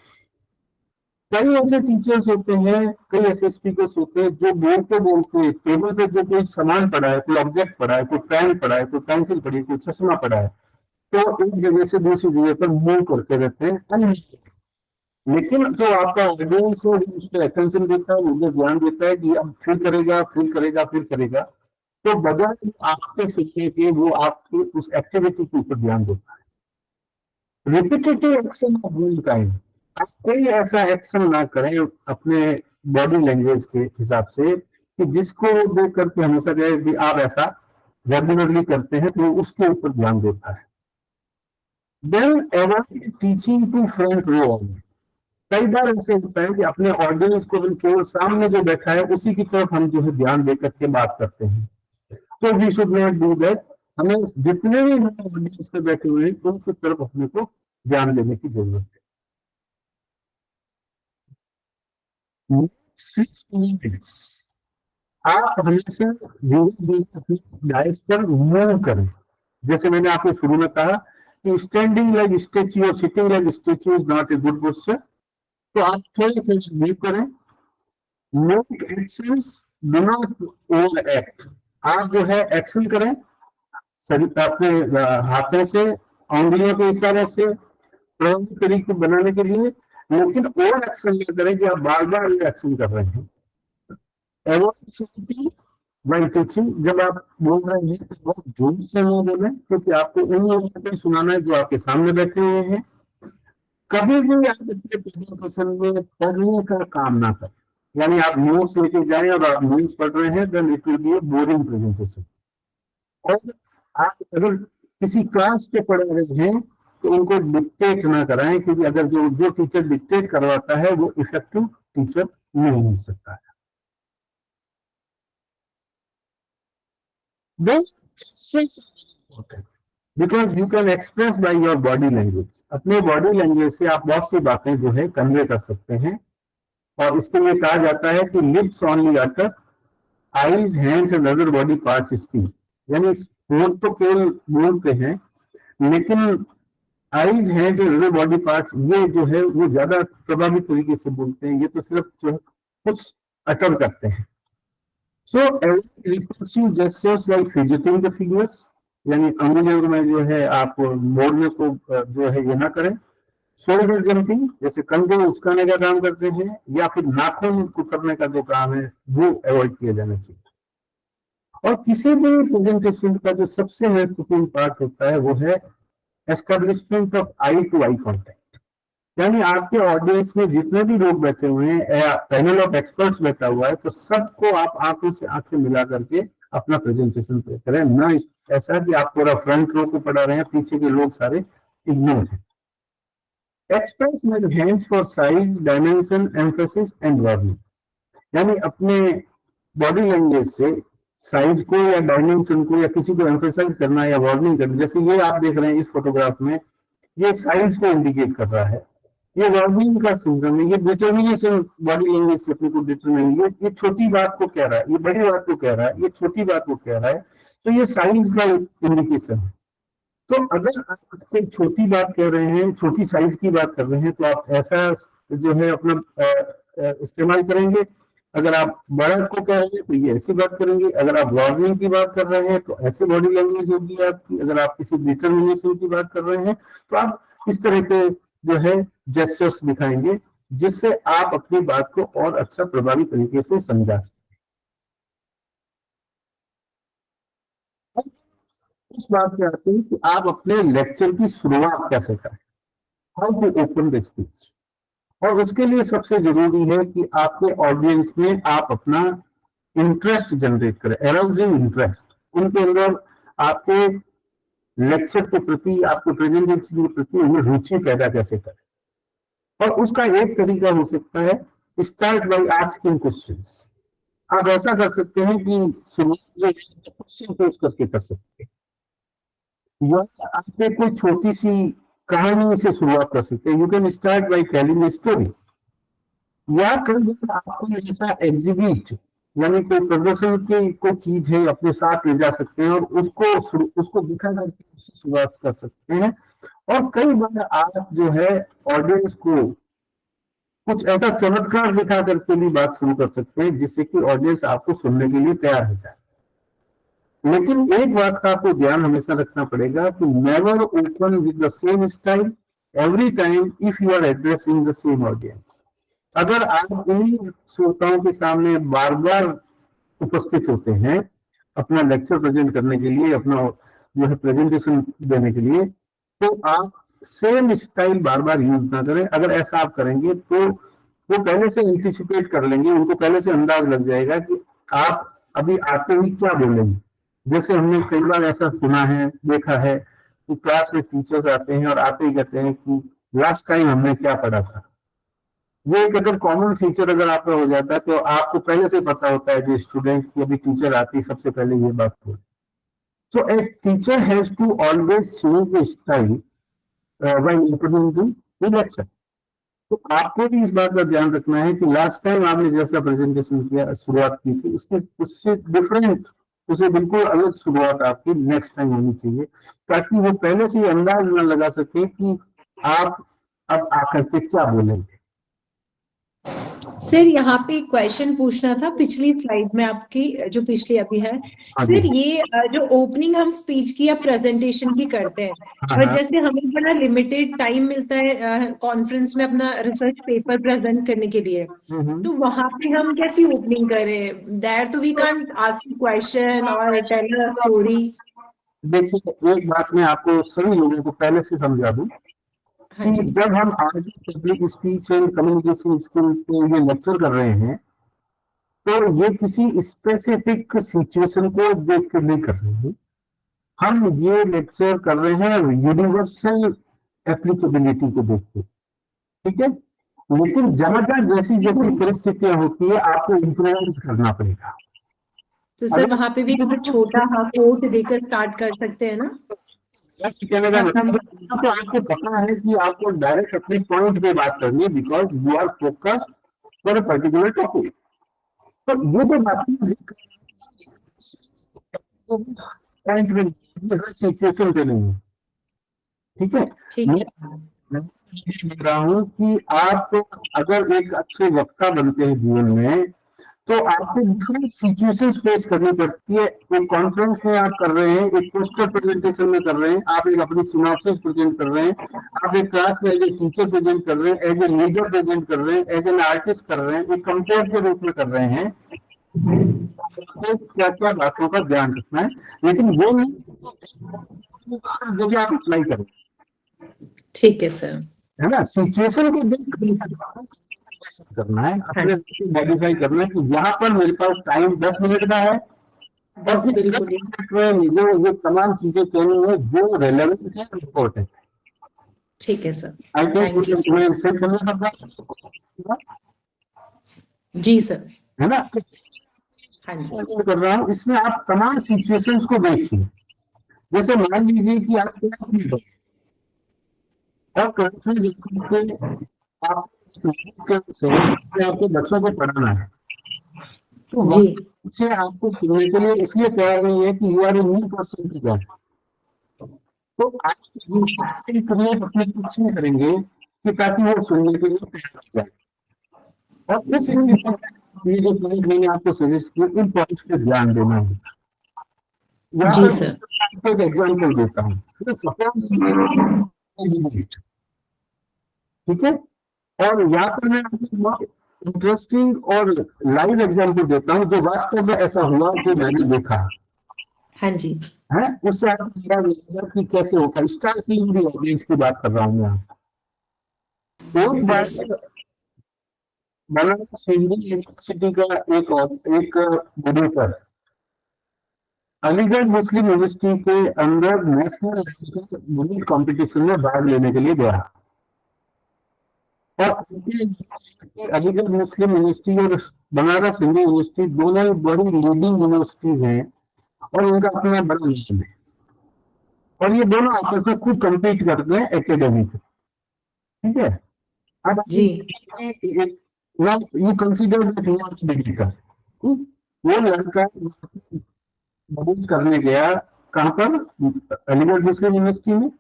कई ऐसे टीचर्स होते हैं, कई ऐसे स्पीकर्स होते हैं जो बोलते बोलते टेबल पे जो कोई सामान पड़ा है, कोई ऑब्जेक्ट पड़ा है, कोई पेन पड़ा है, कोई पेंसिल पड़ी है, कोई चश्मा पड़ा है, तो एक जगह से दूसरी जगह पर मूव करते रहते हैं। लेकिन जो आपका ऑडियंस है उस पर अटेंशन देता है, मुझे ध्यान देता है कि अब फिर करेगा फिर करेगा फिर करेगा, तो बजाय आपके सुनने के वो आपकी उस एक्टिविटी के ऊपर ध्यान देता है। Repetitive action of one kind. आप कोई ऐसा एक्शन ना करें अपने बॉडी लैंग्वेज के हिसाब से कि जिसको देख करके हमेशा कहे कि आप ऐसा रेगुलरली करते हैं, तो उसके ऊपर ध्यान देता है। Then avoid teaching to front row audience. कई बार ऐसे होता है कि अपने ऑडियंस को केवल सामने जो बैठा है उसी की तरफ हम जो है ध्यान देकर के बात करते हैं, तो we should not do that. हमें जितने भी ऑडियंस पे बैठे हुए हैं उनकी तरफ अपने को ध्यान देने की जरूरत है। आप हमेशा धीरे धीरे अपने डाइस पर मूव करें। जैसे मैंने आपको शुरू में कहा कि स्टैंडिंग लाइक स्टेच्यू और sitting like statue is not a good posture, तो आप थोड़े थोड़े मूव करें। Make actions, do not over act. आप जो है एक्शन करें शरीर अपने हाथों से, उंगलियों के इशारे से, प्रभावी तरीके बनाने के लिए, लेकिन ओवर एक्शन न करें कि आप बार बार ये एक्शन कर रहे हैं। Avoid simply while teaching. जब आप बोल रहे हैं तो बहुत जोर से न बोलें, क्योंकि आपको उन लोगों को सुनाना है जो आपके सामने बैठे हुए हैं। कभी भी आप अपने प्रेजेंटेशन में पढ़ने का काम ना करें, यानी आप नोट्स लेके जाएं और आप नोट्स पढ़ रहे हैं, then it will be a boring presentation. और आप अगर किसी क्लास पे पढ़ रहे हैं तो उनको डिक्टेट ना कराएं, क्योंकि अगर जो टीचर डिक्टेट करवाता है वो इफेक्टिव टीचर नहीं हो सकता है। Because you can express by your body language. अपने बॉडी लैंग्वेज से आप बहुत सी बातें जो है कन्वे कर सकते हैं, और इसके लिए कहा जाता है कि lips only utter, eyes, hands and other body parts speak. यानी होंठ तो केवल बोलते हैं, लेकिन eyes, hands and other body parts ये जो है वो ज्यादा प्रभावी तरीके से बोलते हैं, ये तो सिर्फ जो है कुछ अटर करते हैं। So repulsive gestures like fidgeting the fingers, यानी अंगुलियों में जो है आप मोड़ने को जो है ये ना करें। शोल्डर जंपिंग, जैसे कंधे उचकाने का काम करते हैं, या फिर नाखून कुतरने का जो काम है वो अवॉइड किया जाना चाहिए। और किसी भी प्रेजेंटेशन का जो सबसे महत्वपूर्ण पार्ट होता है वो है establishment of eye to eye contact. यानी आपके ऑडियंस में जितने भी लोग बैठे हुए हैं या पैनल ऑफ एक्सपर्ट्स बैठा हुआ है, तो सबको आप आंखों से आंखें मिला करके अपना प्रेजेंटेशन करें, ना ऐसा कि आप पूरा फ्रंट रो को पढ़ा रहे हैं, पीछे के लोग सारे इग्नोर हैं। Express with hands for size, dimension, emphasis and warning. यानी अपने बॉडी लैंग्वेज से साइज को या डायमेंशन को या किसी को एम्फेसाइज करना या वार्निंग करना। जैसे ये आप देख रहे हैं इस फोटोग्राफ में, ये साइज को इंडिकेट कर रहा है, ये वार्निंग का सिम्टम है, ये डिटर्मिनेशन बॉडी लैंग्वेज से अपने को डिटरमिन, ये छोटी बात को कह रहा है, ये बड़ी बात को कह रहा है, ये छोटी बात को कह रहा है, तो ये साइज का इंडिकेशन है। तो अगर आप कोई छोटी बात कह रहे हैं, छोटी साइज की बात कर रहे हैं, तो आप ऐसा जो है अपना इस्तेमाल करेंगे। अगर आप बड़ा को कह रहे हैं तो ये ऐसी बात करेंगे। अगर आप वार्निंग की बात कर रहे हैं तो ऐसे बॉडी लैंग्वेज होगी आपकी। अगर आप किसी डिटर्मिनेशन की बात कर रहे हैं तो आप इस तरह के जो है जेस्चर्स दिखाएंगे, जिससे आप अपनी बात को और अच्छा प्रभावी तरीके से समझा सकें। उस बात पे आते हैं कि आप अपने लेक्चर की शुरुआत कैसे करें, how to open the speech. और उसके लिए सबसे जरूरी है कि आपके ऑडियंस में आप अपना इंटरेस्ट जनरेट करें, अराउजिंग इंटरेस्ट। उनके अंदर आपके लेक्चर के प्रति, आपके प्रेजेंटेशन के प्रति उन्हें रुचि पैदा कैसे करें। और उसका एक तरीका हो सकता है स्टार्ट बाय आस्किंग क्वेश्चंस। आप ऐसा कर सकते हैं कि शुरुआत जो क्वेश्चन पोज करके कर सकते हैं, या आपसे कोई छोटी सी कहानी से शुरुआत कर सकते हैं। You can start by telling a story. या कई बार आपको ऐसा एग्जिबिट यानी कोई प्रदर्शन की कोई चीज है अपने साथ ले जा सकते हैं और उसको दिखा करके उससे शुरुआत कर सकते हैं। और कई बार आप जो है ऑडियंस को कुछ ऐसा चमत्कार दिखा करके भी बात शुरू कर सकते हैं जिससे कि ऑडियंस आपको सुनने के लिए तैयार हो जाए। लेकिन एक बात का आपको ध्यान हमेशा रखना पड़ेगा कि never open with the same style every time if you are addressing the same audience. अगर आप उन्हीं श्रोताओं के सामने बार बार उपस्थित होते हैं अपना लेक्चर प्रेजेंट करने के लिए, अपना जो है प्रेजेंटेशन देने के लिए, तो आप सेम स्टाइल बार बार यूज ना करें। अगर ऐसा आप करेंगे तो वो पहले से एंटिसिपेट कर लेंगे, उनको पहले से अंदाज लग जाएगा कि आप अभी आते ही क्या बोलेंगे। जैसे हमने कई बार ऐसा सुना है, देखा है कि क्लास में टीचर्स आते हैं और आते ही कहते हैं कि लास्ट टाइम हमने क्या पढ़ा था। ये एक अगर कॉमन फीचर अगर आपका हो जाता है तो आपको पहले से पता होता है जो स्टूडेंट की अभी टीचर आती सबसे पहले ये बात हो। So a teacher has to always change the style when opening the lecture. तो आपको भी इस बात का ध्यान रखना है कि लास्ट टाइम आपने जैसा प्रेजेंटेशन किया, शुरुआत की थी, उससे डिफरेंट, उसे बिल्कुल अलग शुरुआत आपकी नेक्स्ट टाइम होनी चाहिए, ताकि वो पहले से अंदाज न लगा सके कि आप अब आकर के क्या बोलेंगे। सर यहाँ पे एक क्वेश्चन पूछना था, पिछली स्लाइड में आपकी जो पिछली अभी है सर, ये जो ओपनिंग हम स्पीच की या प्रेजेंटेशन की करते हैं और जैसे हमें बड़ा लिमिटेड टाइम मिलता है कॉन्फ्रेंस में अपना रिसर्च पेपर प्रेजेंट करने के लिए, तो वहां पे हम कैसी ओपनिंग करें? देयर तो वी कांट आस्क क्वेश्चन और टेल अ स्टोरी। देखिए, एक बात मैं आपको सभी लोगों को पहले से समझा दूं कि जब हम आगे public speech and communication skill पे ये लेक्चर कर रहे हैं तो ये किसी स्पेसिफिक सिचुएशन को देख कर नहीं कर रहे हैं। हम ये लेक्चर कर रहे हैं यूनिवर्सल एप्लीकेबिलिटी को देख के, ठीक है। लेकिन जहां जहां जैसी जैसी परिस्थितियां होती है आपको इम्प्रोवाइज करना पड़ेगा। तो सर वहां पे भी हम छोटा कोट देकर स्टार्ट कर सकते हैं ना? कहने का मतलब तो आपको पता है कि आपको डायरेक्ट अपने पॉइंट पे बात करनी है, because you are focused for a particular topic. तो ये जो बातें पॉइंट पे हर सिचुएशन पे नहीं है, ठीक है। मैं बोल रहा हूँ कि आप अगर एक अच्छे वक्ता बनते हैं जीवन में तो आपको डिफरेंट सिचुएशंस फेस करनी पड़ती है। एक कॉन्फ्रेंस में आप कर रहे हैं, एक पोस्टर प्रेजेंटेशन में कर रहे हैं, आप एक अपनी सिनॉप्सिस प्रेजेंट कर रहे हैं, आप एक क्लास में एज ए टीचर प्रेजेंट कर रहे हैं, एज ए लीडर प्रेजेंट कर रहे हैं, एज एन आर्टिस्ट कर रहे हैं, एक कंपेयर के रूप में कर रहे हैं। तो क्या क्या बातों का ध्यान रखना है, लेकिन वो नहीं जब आप अप्लाई करें, ठीक है सर, है ना। सिचुएशन को देख करना है, अपने मॉडिफाई करना है कि यहाँ पर मेरे पास टाइम 10 मिनट का है और इस 10 मिनट में मुझे ये तमाम चीजें कहनी है जो रेलेवेंट है, इम्पोर्टेंट। ठीक है सर, आई थिंक जी सर, है ना। हाँ जी कर रहा हूँ, इसमें आप तमाम सिचुएशंस को देखिए। जैसे मान लीजिए कि आप और क्लास में आपको बच्चों को पढ़ाना है, तो बच्चे आपको सुनने के लिए इसलिए तैयार नहीं है कि you are a new person to that. तो आप क्रिएट अपने कुछ नहीं करेंगे कि ताकि वो सुनने के लिए तैयार हो जाए। और इसलिए ये जो पॉइंट मैंने आपको सजेस्ट किया, इन पॉइंट्स पे ध्यान देना है। जी सर, एक एग्जाम्पल देता हूँ, ठीक है। और यहाँ पर मैं आपको इंटरेस्टिंग और लाइव एग्जाम्पल देता हूँ जो वास्तव में ऐसा हुआ, जो मैंने देखा। हाँ जी, है उससे आपको पता लगेगा कि कैसे होता है। स्टार्टिंग दी ऑडियंस की बात कर रहा हूँ मैं। एक बार बनारस हिंदू यूनिवर्सिटी का एक बुढ़ेकर अलीगढ़ मुस्लिम यूनिवर्सिटी के अंदर नेशनल लेवल कंपटीशन में भाग लेने के लिए गया और अलीगढ़ मुस्लिम यूनिवर्सिटी और बनारस हिंदू यूनिवर्सिटी दोनों ही बड़ी लीडिंग यूनिवर्सिटीज हैं और इनका अपना बड़ा मिशन है और ये दोनों आपस में खूब कम्पीट करते हैं एकेडमिक, ठीक है। अब जी now you consider that you are medical, वो लड़का मदद करने गया कहाँ पर, अलीगढ़ मुस्लिम यूनिवर्सिटी में।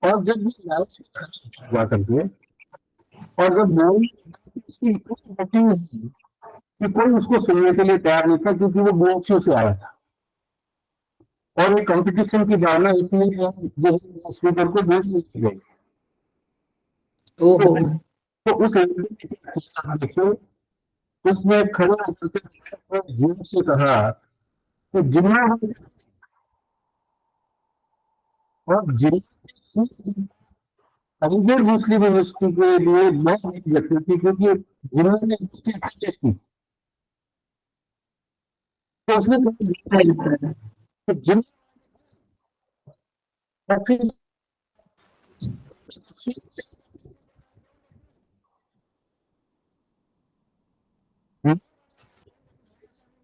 और जब भी हुआ करते और जब बोल उसकी मीटिंग हुई कि कोई उसको सुनने के लिए तैयार नहीं था क्योंकि वो बीएचयू से आया था और एक कंपटीशन की भावना होती है कि जो स्पीकर को वोट नहीं गए। ओहो तो उस लड़के ने देखिए उसने खड़े होकर के जोर से कहा कि जिम्मा और जिम्मा अलीगढ़ मुस्लिम यूनिवर्सिटी के लिए बहुत बड़ी घटना थी क्योंकि जिन्होंने टेस्ट की तो उसने कहा कि जिन और फिर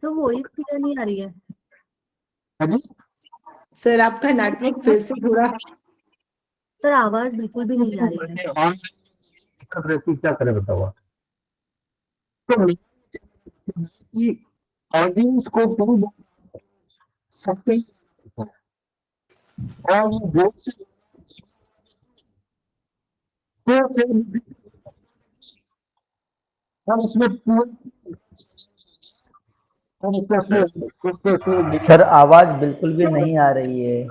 तो वॉइस क्लियर नहीं आ रही है। हाँ जी सर आपका नेटवर्क फिर से थोड़ा सर आवाज बिल्कुल भी नहीं आ रही है। ऑनलाइन दिक्कत रहती क्या करे बताओ आप। तो कि ऑडियंस को कोई सकते ही नहीं होता है। और वो जोर से तो फिर और उसमें पूरा और उसमें सर आवाज बिल्कुल भी नहीं आ रही है।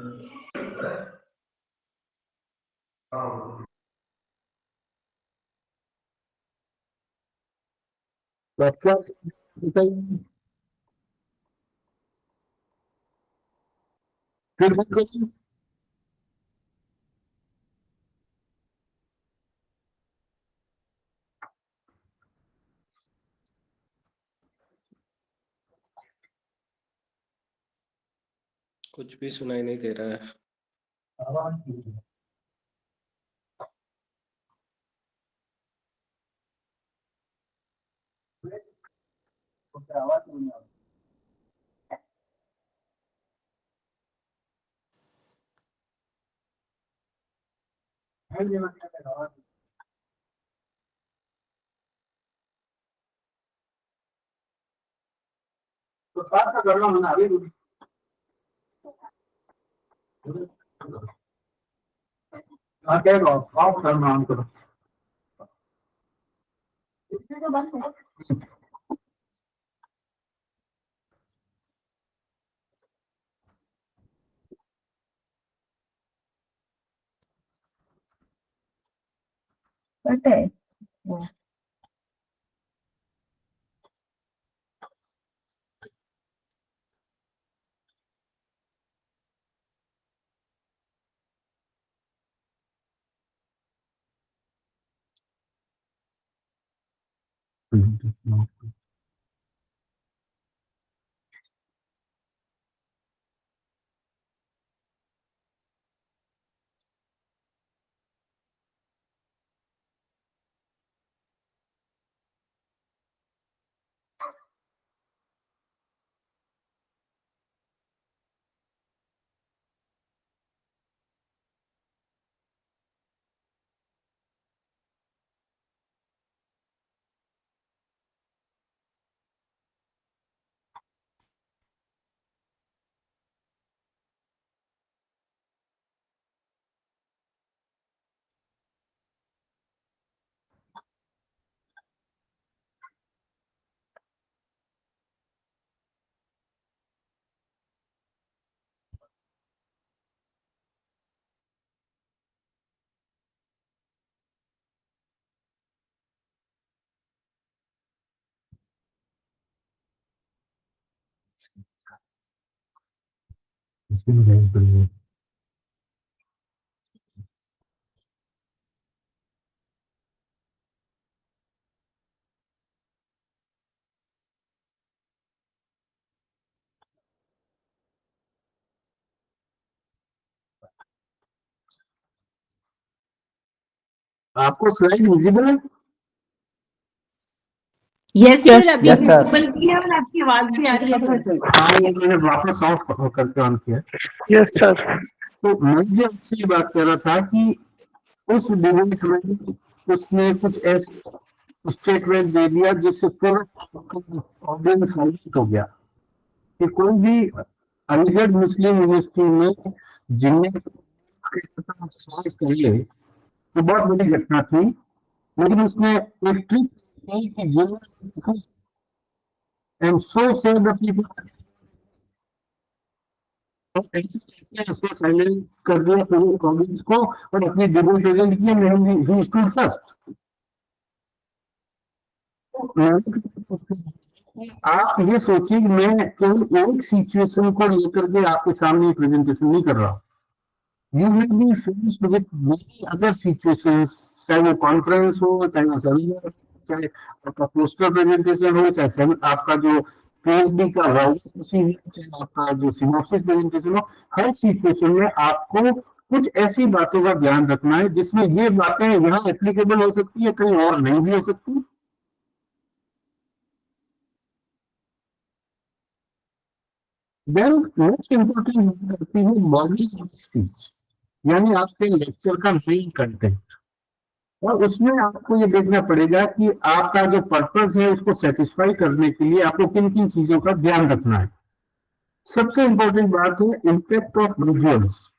तो क्या बताइए फिर भी कुछ भी सुनाई नहीं दे रहा है। तो बात का करना मना अभी हाँ कह रहा हूँ आप करना हम करो पता है आपको स्लाइड विजिबल है? यस सर, अभी Yes, sir. visible भी है और आपकी आवाज भी आ रही है सर। हाँ, ये मैंने वापस ऑफ करके ऑन किया। Yes sir. तो मैं जो आपसे ये बात कर रहा था कि उस डिबेट में उसने कुछ ऐसे स्टेटमेंट दे दिया जिससे पूरा ऑडियंस साइलेंट हो गया कि कोई भी अलीगढ़ मुस्लिम यूनिवर्सिटी में जिन्हें सॉल्व कर ले तो बहुत बड़ी घटना थी, लेकिन उसने एक ट्रिक की कि जिन्हें एंड सो से उसने साइलेंट कर दिया पूरे ऑडियंस को और अपनी डिबेट प्रेजेंट किया। He stood first. आप ये सोचिए कि मैं केवल एक सिचुएशन को लेकर के आपके सामने प्रेजेंटेशन नहीं कर रहा हूँ। You will be faced with many other situations, चाहे वो कॉन्फ्रेंस हो, चाहे वो सेमिनार, चाहे आपका पोस्टर प्रेजेंटेशन हो, चाहे आपका जो पीएचडी का राउंड, चाहे आपका जो सिनॉप्सिस प्रेजेंटेशन हो, हर सिचुएशन में आपको कुछ ऐसी बातों का ध्यान रखना है जिसमें ये बातें यहाँ एप्लीकेबल हो सकती है, कहीं और नहीं भी हो सकती। देन नेक्स्ट इंपॉर्टेंट करती है बॉडी ऑफ स्पीच, यानी आपके लेक्चर का मेन कंटेंट। और उसमें आपको ये देखना पड़ेगा कि आपका जो पर्पस है उसको सेटिस्फाई करने के लिए आपको किन किन चीजों का ध्यान रखना है। सबसे इंपॉर्टेंट बात है इम्पैक्ट ऑफ विजुअल्स,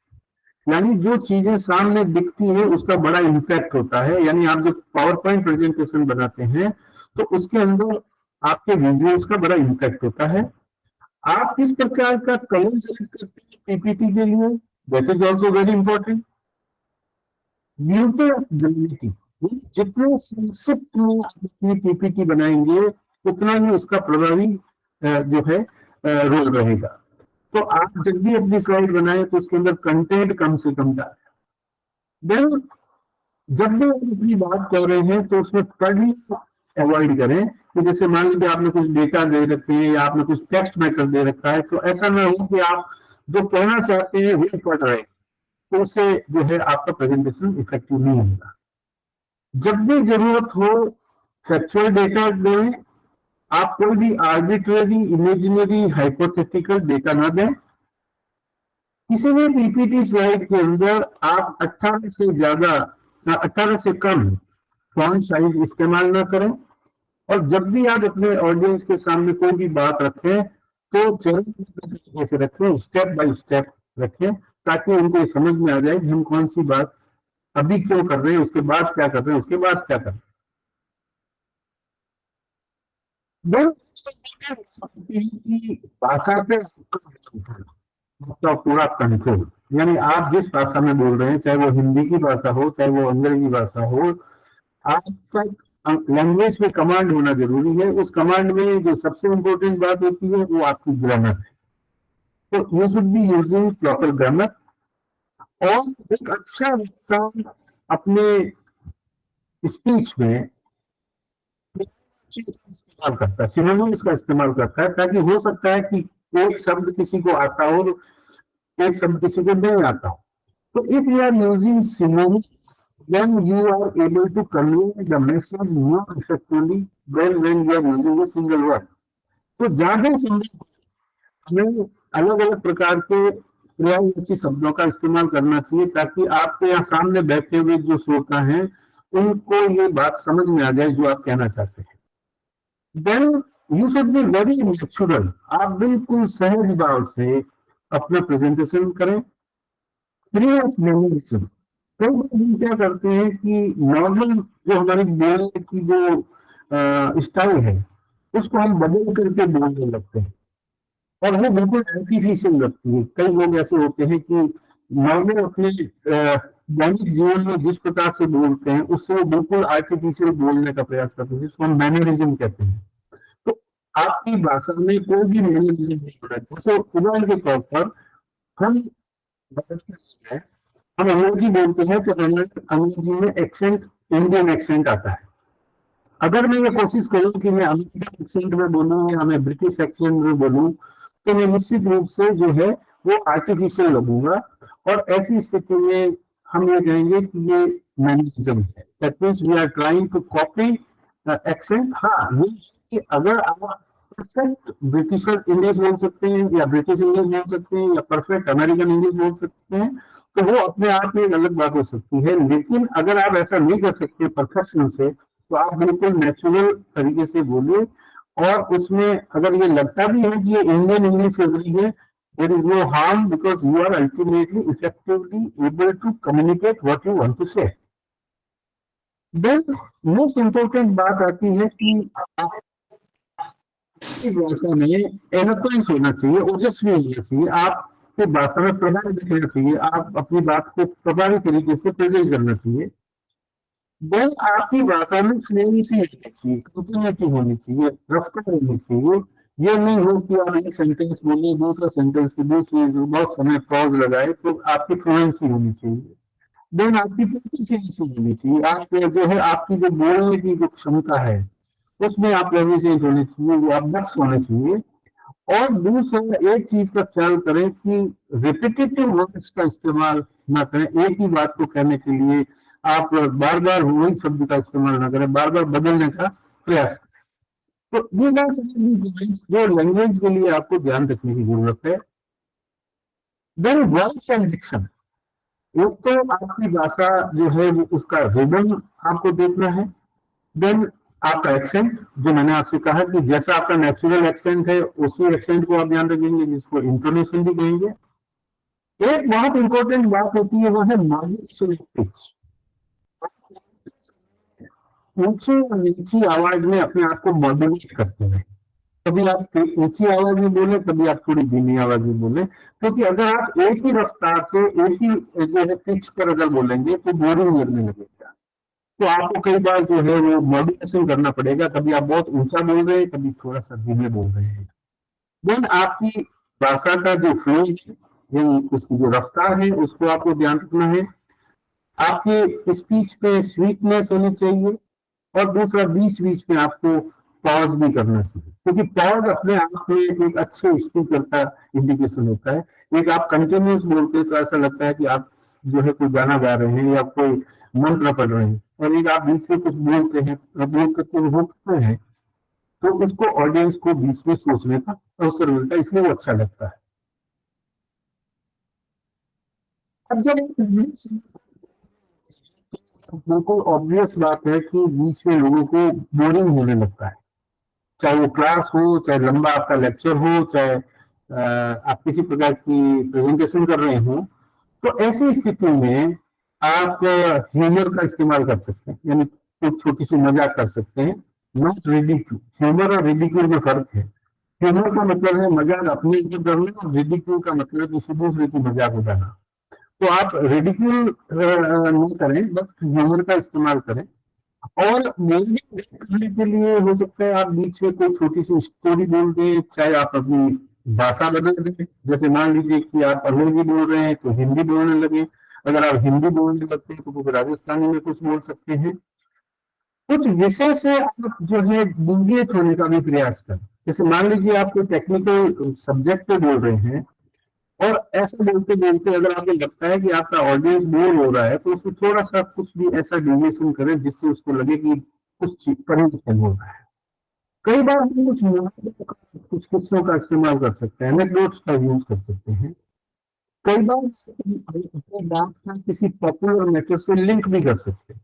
यानी जो चीजें सामने दिखती है उसका बड़ा इम्पैक्ट होता है। यानी आप जो पावर पॉइंट प्रेजेंटेशन बनाते हैं तो उसके अंदर आपके विजुअल्स का बड़ा इम्पैक्ट होता है। आप किस प्रकार का कलर सेलेक्ट करते हैं पीपीटी के लिए, that is also very important. Beauty of beauty, जितने संक्षिप्त में आप अपनी पीपीटी बनाएंगे उतना ही उसका प्रभावी जो है रोल रहेगा। तो आप जब भी अपनी स्लाइड बनाए तो उसके अंदर कंटेंट कम से कम डालें। देन जब भी आप अपनी बात कर रहे हैं तो उसमें पढ़ने अवॉइड करें कि जैसे मान लीजिए आपने कुछ डेटा दे रखे हैं या आपने कुछ टेक्स्ट मैटर दे रखा है, तो ऐसा ना हो कि आप जो कहना चाहते हैं वही पढ़ रहे हैं, तो उससे जो है आपका प्रेजेंटेशन इफेक्टिव नहीं होगा। जब भी जरूरत हो फैक्चुअल डेटा दें, आप कोई भी आर्बिट्ररी, इमेजिनरी, हाइपोथेटिकल डेटा ना दें। किसी भी पीपीटी स्लाइड के अंदर आप 18 से कम फॉन्ट साइज इस्तेमाल ना करें। और जब भी आप अपने ऑडियंस के सामने कोई भी बात रखें तो चरण तरीके से रखें, स्टेप बाय स्टेप रखें, ताकि उनको समझ में आ जाए कि हम कौन सी बात अभी क्यों कर रहे हैं, उसके बाद क्या कर रहे हैं, उसके बाद क्या कर रहे हैं। भाषा पे आपका पूरा कंट्रोल, यानी आप जिस भाषा में बोल रहे हैं, चाहे वो हिंदी की भाषा हो, चाहे वो अंग्रेजी भाषा हो, आपका लैंग्वेज में कमांड होना जरूरी है। उस कमांड में जो सबसे इंपॉर्टेंट बात होती है वो आपकी ग्रामर है। तो you should be using proper grammar. और एक अच्छा वक्ता अपने स्पीच में इस्तेमाल करता है, सिनोनिम्स का इस्तेमाल करता है, ताकि हो सकता है कि एक शब्द किसी को आता हो, एक शब्द किसी को नहीं आता हो। तो if you are using synonyms, then you are able to convey the message more effectively than when you are using a single word. तो ज्यादा हमें अलग अलग प्रकार के पर्यायवाची शब्दों का इस्तेमाल करना चाहिए, ताकि आपके यहाँ सामने बैठे हुए जो श्रोता हैं उनको ये बात समझ में आ जाए जो आप कहना चाहते हैं। Then you should be very natural, आप बिल्कुल सहज भाव से अपना प्रेजेंटेशन करें, फ्री ऑफ मैनरिज्म। कई बार हम क्या करते हैं कि नॉर्मल जो हमारी बोलने की जो स्टाइल है उसको हम बदल करके बोलने लगते हैं और वो बिल्कुल आर्टिफिशियल लगती है। कई लोग ऐसे होते हैं कि नॉर्मल अपने दैनिक जीवन में जिस प्रकार से बोलते हैं उससे वो बिल्कुल आर्टिफिशियल बोलने का प्रयास करते हैं, जिसको हम मैनरिज्म कहते हैं। तो आपकी भाषा में कोई भी मैनरिज्म नहीं होना चाहिए। जैसे उदाहरण के तौर पर हम अंग्रेजी बोलते हैं तो अंग्रेजी में एक्सेंट इंडियन एक्सेंट आता है। अगर मैं ये कोशिश करूं कि मैं अमेरिकन एक्सेंट में बोलूं या मैं ब्रिटिश एक्सेंट में बोलूं तो मैं निश्चित रूप से जो है वो आर्टिफिशियल लगूंगा, और ऐसी स्थिति में हम ये कहेंगे कि ये मैनरिज्म है। That means we are trying to copy accent. हाँ, ये कि अगर आप परफेक्ट ब्रिटिशर इंग्लिश बोल सकते हैं या ब्रिटिश इंग्लिश बोल सकते हैं या परफेक्ट अमेरिकन इंग्लिश बोल सकते हैं तो वो अपने आप में एक अलग बात हो सकती है। लेकिन अगर आप ऐसा नहीं कर सकते परफेक्शन से, तो आप बिल्कुल नेचुरल तरीके से बोलिए। और उसमें अगर ये लगता भी है कि ये इंडियन इंग्लिश लग रही है, there is no harm because you are ultimately effectively able to communicate what you want to say. Then most important बात आती है कि आपकी भाषा में एलोक्वेंस होना चाहिए, ओजस्वी होना चाहिए, आपकी भाषा में प्रभाव दिखना चाहिए, आप अपनी बात को प्रभावी तरीके से प्रेजेंट करना चाहिए। देन आपकी भाषा में फ्लुएंसी होनी चाहिए, कंटिन्यूटी होनी चाहिए, रफ्तार होनी चाहिए। ये नहीं हो कि आप एक सेंटेंस बोले, दूसरा सेंटेंस के दूसरे बहुत समय पॉज लगाए, तो आपकी फ्लुएंसी होनी चाहिए। देन आपकी प्रोफिशिएंसी होनी चाहिए, आप जो है आपकी जो बोलने की जो क्षमता है उसमें आप प्रोफिशिएंट होने चाहिए, वो आप दक्ष होने चाहिए। और दूसरा एक चीज का ख्याल करें कि रिपीटेटिव वर्ड्स का इस्तेमाल ना करें। एक ही बात को कहने के लिए आप बार बार वही शब्द का इस्तेमाल ना करें, बार बार बदलने का प्रयास करें। तो ये पॉइंट्स जो लैंग्वेज के लिए आपको ध्यान रखने की जरूरत है। देन वॉइस एंड डिक्शन, एक तो आपकी भाषा जो है वो उसका रिदम आपको देखना है। देन आपका एक्सेंट, जो मैंने आपसे कहा कि जैसा आपका नेचुरल एक्सेंट है उसी एक्सेंट को आप ध्यान रखेंगे, जिसको इंटोनेशन भी कहेंगे। एक बहुत इंपॉर्टेंट बात होती है वो है मॉड्यूलेशन ऑफ पिच। ऊंची और नीची आवाज में अपने आप को मॉड्यूलेट करते हैं। कभी आप ऊंची आवाज में बोले, कभी आप थोड़ी धीमी आवाज में बोले, क्योंकि अगर आप एक ही रफ्तार से एक ही जो है पिच पर अगर बोलेंगे तो बोरिंग लगने लगेगा। तो आपको कई बार जो है वो मॉड्यूलेशन करना पड़ेगा, कभी आप बहुत ऊंचा बोल रहे हैं, कभी थोड़ा सा धीमे बोल रहे हैं। देन आपकी भाषा का जो फ्लो है, यानी उसकी जो रफ्तार है, उसको आपको ध्यान रखना है। आपकी स्पीच में स्वीटनेस होनी चाहिए। और दूसरा, बीच बीच में आपको पॉज भी करना चाहिए, क्योंकि पॉज अपने आप में एक अच्छे स्पीकर का इंडिकेशन होता है। एक आप कंटिन्यूस बोलते हैं तो ऐसा लगता है कि आप जो है कोई गाना गा रहे हैं या कोई मंत्र पढ़ रहे हैं, और एक आप बीच में कुछ बोलते हैं, बोल करके रोकते हैं, तो उसको ऑडियंस को बीच में सोचने का अवसर मिलता है, इसलिए वो अच्छा लगता है। अब जब बिल्कुल ऑब्वियस बात है कि बीच में लोगों को बोरिंग होने लगता है, चाहे वो क्लास हो, चाहे लंबा आपका लेक्चर हो, चाहे आप किसी प्रकार की प्रेजेंटेशन कर रहे हो। तो ऐसी स्थिति में आप ह्यूमर का इस्तेमाल कर सकते हैं, यानी कुछ छोटी सी मजाक कर सकते हैं। नॉट रिडिक्यूल, ह्यूमर और रिडिक्यूल में फर्क है। ह्यूमर का मतलब है मजाक अपने ऊपर करना, और रिडिक्यूल का मतलब किसी दूसरे की मजाक उड़ाना। तो आप रिडिक्यूल नहीं करें, बस ह्यूमर का इस्तेमाल करें। और मोल्डिंग करने के लिए हो सकता है आप बीच में कोई छोटी सी स्टोरी बोल दें, चाहे आप अपनी भाषा बदल दें। जैसे मान लीजिए कि आप अंग्रेजी बोल रहे हैं तो हिंदी बोलने लगे, अगर आप हिंदी बोलने लगते हैं तो कुछ राजस्थानी में कुछ बोल सकते हैं। कुछ विषय से आप जो है डिविएट होने का भी प्रयास करें। जैसे मान लीजिए आप कोई टेक्निकल सब्जेक्ट पे बोल रहे हैं, और ऐसा बोलते बोलते अगर आपको लगता है कि आपका ऑडियंस बोर हो रहा है, तो उसमें थोड़ा सा कुछ भी ऐसा डिविएशन करें जिससे उसको लगे कि कुछ चीज परिवर्तन हो रहा है। कई बार हम कुछ किस्सों का इस्तेमाल कर सकते हैं, एनेक्डोट्स का यूज कर सकते हैं। कई बार अपनी बात का किसी पॉपुलर मैटर से लिंक भी कर सकते हैं,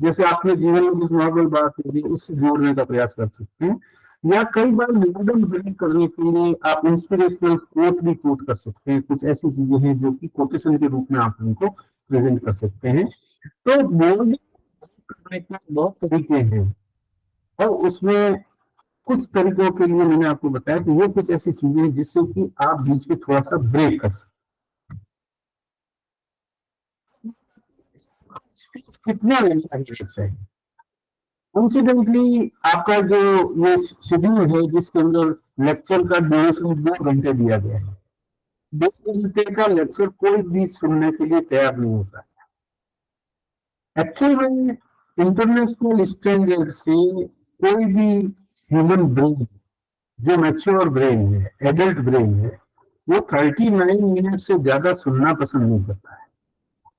जैसे आपने जीवन में कुछ नॉर्मल बात होगी उससे जोड़ने का प्रयास कर सकते हैं। या कई बार मॉडर्न ब्रेक करने के लिए आप इंस्पिरेशनल कोट भी कोट कर सकते हैं। कुछ ऐसी चीजें हैं जो कि कोटेशन के रूप में आप उनको प्रेजेंट कर सकते हैं। तो बोलने करने के बहुत तरीके हैं, और उसमें कुछ तरीकों के लिए मैंने आपको बताया कि ये कुछ ऐसी चीजें हैं जिससे कि आप बीच में थोड़ा सा ब्रेक कर सकते। कितना लंबा चाहिए? इंसिडेंटली आपका जो ये शेड्यूल है जिसके अंदर लेक्चर का ड्यूरेशन 2 घंटे दिया गया है, 2 घंटे का लेक्चर कोई भी सुनने के लिए तैयार नहीं होता है। एक्चुअल में इंटरनेशनल स्टैंडर्ड से कोई भी ह्यूमन ब्रेन जो मैच्योर ब्रेन है, एडल्ट ब्रेन है, वो 39 मिनट से ज्यादा सुनना पसंद नहीं करता है।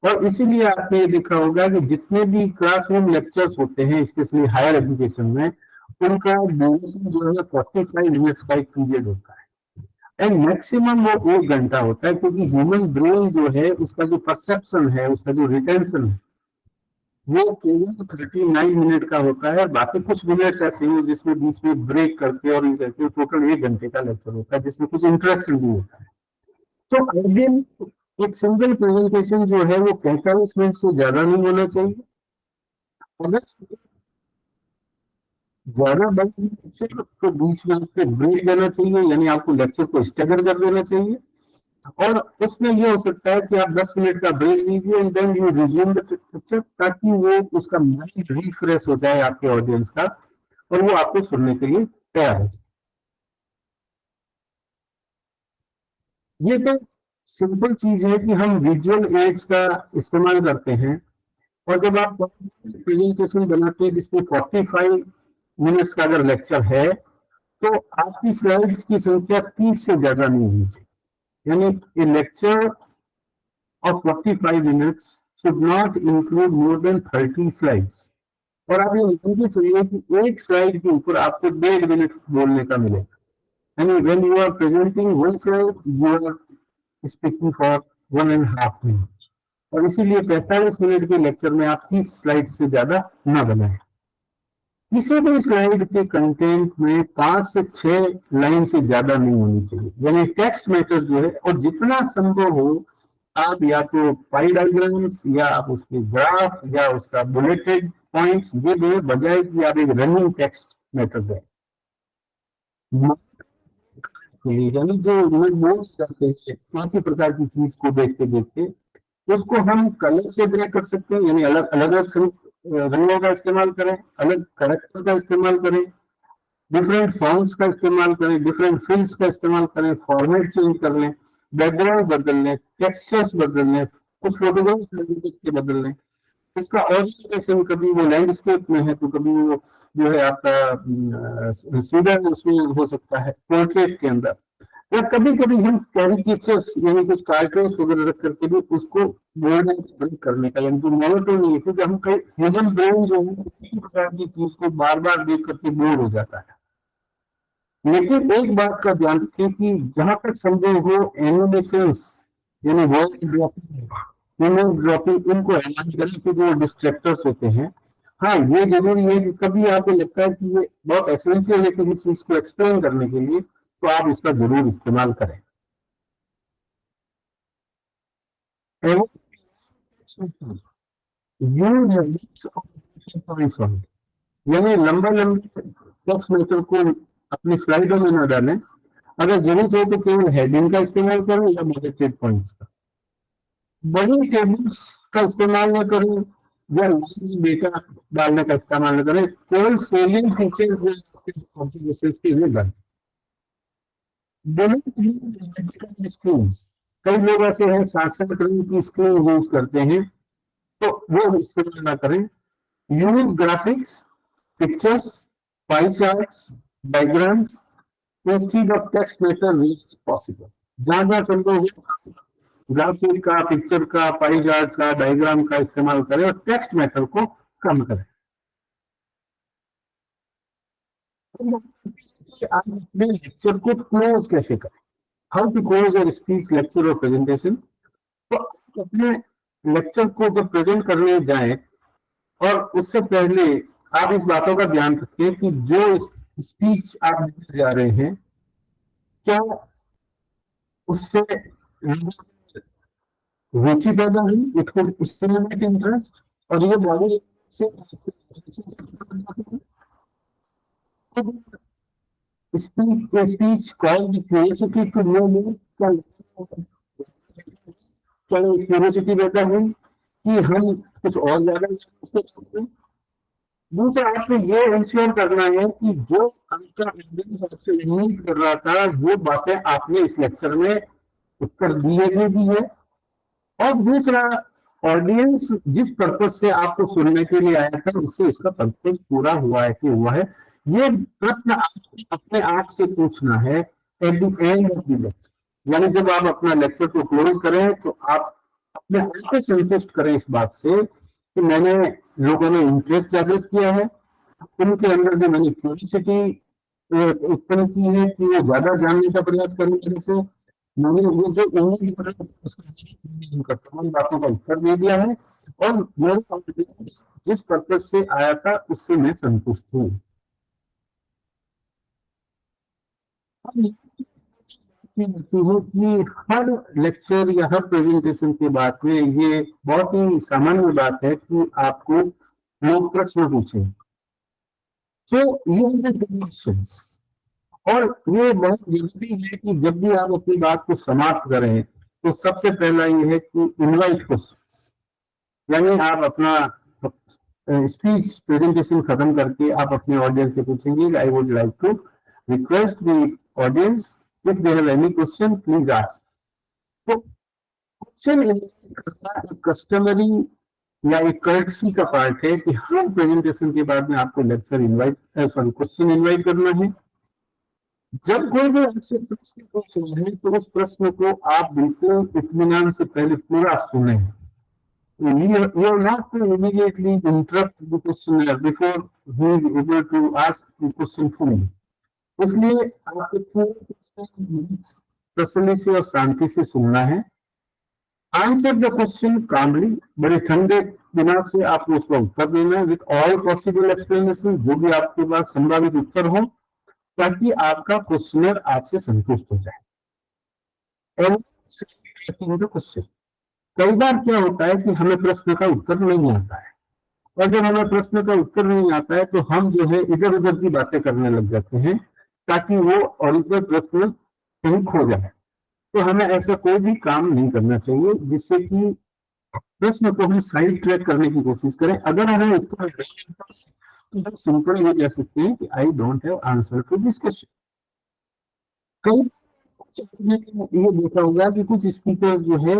और इसीलिए आपने ये देखा होगा कि जितने भी क्लासरूम लेक्चर्स होते हैं स्पेशली हायर एजुकेशन में, उनका ड्यूरेशन जो है 45 मिनट्स का एक पीरियड होता है एंड मैक्सिमम वो 1 घंटा होता है, क्योंकि ह्यूमन ब्रेन जो है उसका जो परसेप्शन है, उसका जो रिटेंशन है, वो केवल 39 मिनट का होता है। बाकी कुछ मिनट्स ऐसे हैं जिसमें बीच में ब्रेक करके और ये करके टोटल 1 घंटे का लेक्चर होता है, जिसमें कुछ इंटरेक्शन भी होता है। तो अगेन एक सिंगल प्रेजेंटेशन जो है वो 45 मिनट से ज्यादा नहीं होना चाहिए। अगर ज्यादा बड़ा लेक्चर तो बीच में आपको ब्रेक देना चाहिए, यानी आपको लेक्चर को स्टैगर कर देना चाहिए। और उसमें ये हो सकता है कि आप 10 मिनट का ब्रेक लीजिए and then you resume the lecture, ताकि वो उसका माइंड रिफ्रेश हो जाए आपके ऑडियंस का और वो आपको सुनने के लिए तैयार हो जाए। ये तो सिंपल चीज है कि हम विजुअल एड्स का इस्तेमाल करते हैं, और जब आप प्रेजेंटेशन बनाते हैं जिसमें 45 मिनट्स का अगर लेक्चर है तो आपकी स्लाइड्स की संख्या 30 से ज्यादा नहीं होनी चाहिए। यानी a lecture of 45 minutes should not include more than 30 slides. और आप ये मान के चलिए कि एक स्लाइड के ऊपर आपको 1.5 मिनट बोलने का मिलेगा। यानी when you are presenting one slide you are speaking for 1.5 minute, और इसीलिए 45 मिनट के लेक्चर में आप 30 स्लाइड से ज्यादा न बनाएं। किसी भी स्लाइड के कंटेंट में 5 से 6 लाइन से ज्यादा नहीं होनी चाहिए, यानी टेक्स्ट मैटर जो है, और जितना संभव हो आप या तो पाई डायग्राम्स या आप उसके ग्राफ या उसका बुलेटेड पॉइंट्स ये दें, बजाय कि आप एक रनिंग टेक्स्ट मैटर दें। यानी जो नोट करते हैं एक ही प्रकार की चीज को देखते देखते, उसको हम कलर से ब्रेक कर सकते हैं, यानी अलग अलग रंगों का इस्तेमाल करें, अलग करेक्टर का इस्तेमाल करें, डिफरेंट फॉन्ट्स का इस्तेमाल करें, डिफरेंट फिल्स का इस्तेमाल करें, फॉर्मेट चेंज कर लें, बैकग्राउंड बदल लें, टेक्सचर्स बदल लें, कुछ फोटोग्राफ बदल लें। इसका ओरिएंटेशन कभी वो लैंडस्केप में है तो कभी वो जो है आपका सीधा उसमें हो सकता है पोर्ट्रेट के अंदर, या कभी कभी हम कैरिकेचर्स यानी कुछ कार्टून्स वगैरह रख करके भी उसको ब्रेक करने का, यानी कि मोनोटोनी है, क्योंकि हम कई ह्यूमन ब्रेन जो है किसी प्रकार की चीज को बार बार देख करके बोर हो जाता है। लेकिन एक बात का ध्यान रखें कि जहां तक संभव हो एनिमेशंस यानी वर्ड ड्रॉपिंग, इमेज ड्रॉपिंग, इनको अवॉइड करें क्योंकि वो डिस्ट्रैक्टर्स होते हैं। हाँ, ये जरूरी है कि कभी आपको लगता है कि ये बहुत एसेंशियल है किसी चीज को एक्सप्लेन करने के लिए, तो आप इसका जरूर इस्तेमाल करें। यानी लंबा टेक्स्ट मैटर को अपनी स्लाइडों में न डालें, अगर जरूरत हो तो केवल हेडिंग का इस्तेमाल करें या बुलेटेड पॉइंट्स का। बड़ी टेबल्स का इस्तेमाल न करें या लाइन्स डेटा डालने का इस्तेमाल न करें, केवल सेलिंग फीचर्स के लिए डालें। स्क्रीन, कई लोग ऐसे हैं 7-7 रंग की स्क्रीन यूज करते हैं, तो वो इस्तेमाल ना करें। Use graphics, pictures, pie charts, diagrams instead of text matter where possible. जहां जहां संभव हो ग्राफिक का, पिक्चर का, पाई चार्ट का, डायग्राम का इस्तेमाल करें और टेक्स्ट मैटर को कम करें। आप अपने लेक्चर को क्लोज कैसे करें, how to close your speech, lecture और प्रेजेंटेशन। तो अपने लेक्चर को जब प्रेजेंट करने जाएं और उससे पहले आप इस बातों का ध्यान रखें कि जो स्पीच आप देने जा रहे हैं क्या उससे रुचि पैदा हुई, इट कुड स्टिमुलेट इंटरेस्ट, और ये बॉडी से speech called curiosity to know more, क्या क्यूरियोसिटी पैदा हुई कि हम कुछ और ज्यादा। दूसरा, आपको ये इंश्योर करना है कि जो आपका ऑडियंस आपसे उम्मीद कर रहा था वो बातें आपने इस लेक्चर में उत्तर दी है। और दूसरा, ऑडियंस जिस पर्पज से आपको सुनने के लिए आया था उससे उसका पर्पज पूरा हुआ है कि हुआ है, ये प्रश्न आपको अपने आप से पूछना है at the end of the lecture. यानी जब आप अपना लेक्चर को क्लोज करें तो आप अपने आप को संतुष्ट करें इस बात से कि मैंने लोगों ने इंटरेस्ट जागृत किया है, उनके अंदर जो मैंने क्यूरियोसिटी उत्पन्न की है कि वो ज्यादा जानने का प्रयास करें मेरे से, मैंने वो जो उम्मीद उनका तमाम बातों का उत्तर दे दिया है और मेरे कॉन्फिडेंस जिस पर्पज से आया था उससे मैं संतुष्ट हूँ। कि हर लेक्चर या हर प्रेजेंटेशन के बाद में ये बहुत ही सामान्य बात है कि आपको लोग प्रश्न पूछे। सो ये क्वेश्चंस, और ये बहुत जरूरी है कि जब भी आप अपनी बात को समाप्त करें तो सबसे पहला ये है कि इनवाइट क्वेश्चंस, यानी आप अपना स्पीच प्रेजेंटेशन खत्म करके आप अपने ऑडियंस से पूछेंगे I would like to request the audience if they have any question please ask. तो क्वेश्चन कस्टमरी या एक कर्टसी का पार्ट है कि हर प्रेजेंटेशन के बाद में आपको लेक्चर क्वेश्चन इनवाइट करना है। जब कोई भी आपसे प्रश्न पूछ रहा है तो उस प्रश्न को आप बिल्कुल इत्मीनान से पहले पूरा सुने। You are not to immediately interrupt the questioner before he is able to ask the question fully. इसलिए आपको पूरे तसल्ली से और शांति से सुनना है। आंसर द क्वेश्चन कामली, बड़े ठंडे दिमाग से आपको उसका उत्तर देना है विद ऑल पॉसिबल एक्सप्लेनेशन, जो भी आपके पास संभावित उत्तर हो, ताकि आपका क्वेश्चनर आपसे संतुष्ट हो जाए। क्वेश्चन कई बार क्या होता है कि हमें प्रश्न का उत्तर नहीं आता है, और जब हमें प्रश्न का उत्तर नहीं आता है तो हम जो है इधर उधर की बातें करने लग जाते हैं ताकि वो ओरिजिनल प्रश्न कहीं खो जाए। तो हमें ऐसा कोई भी काम नहीं करना चाहिए जिससे कि प्रश्न को हम साइड ट्रैक करने की कोशिश करें। अगर हमें उत्तर नहीं आता तो हम सिंपल ये कह सकते हैं कि I don't have answer to this question. कई ये देखा होगा कि कुछ स्पीकर जो है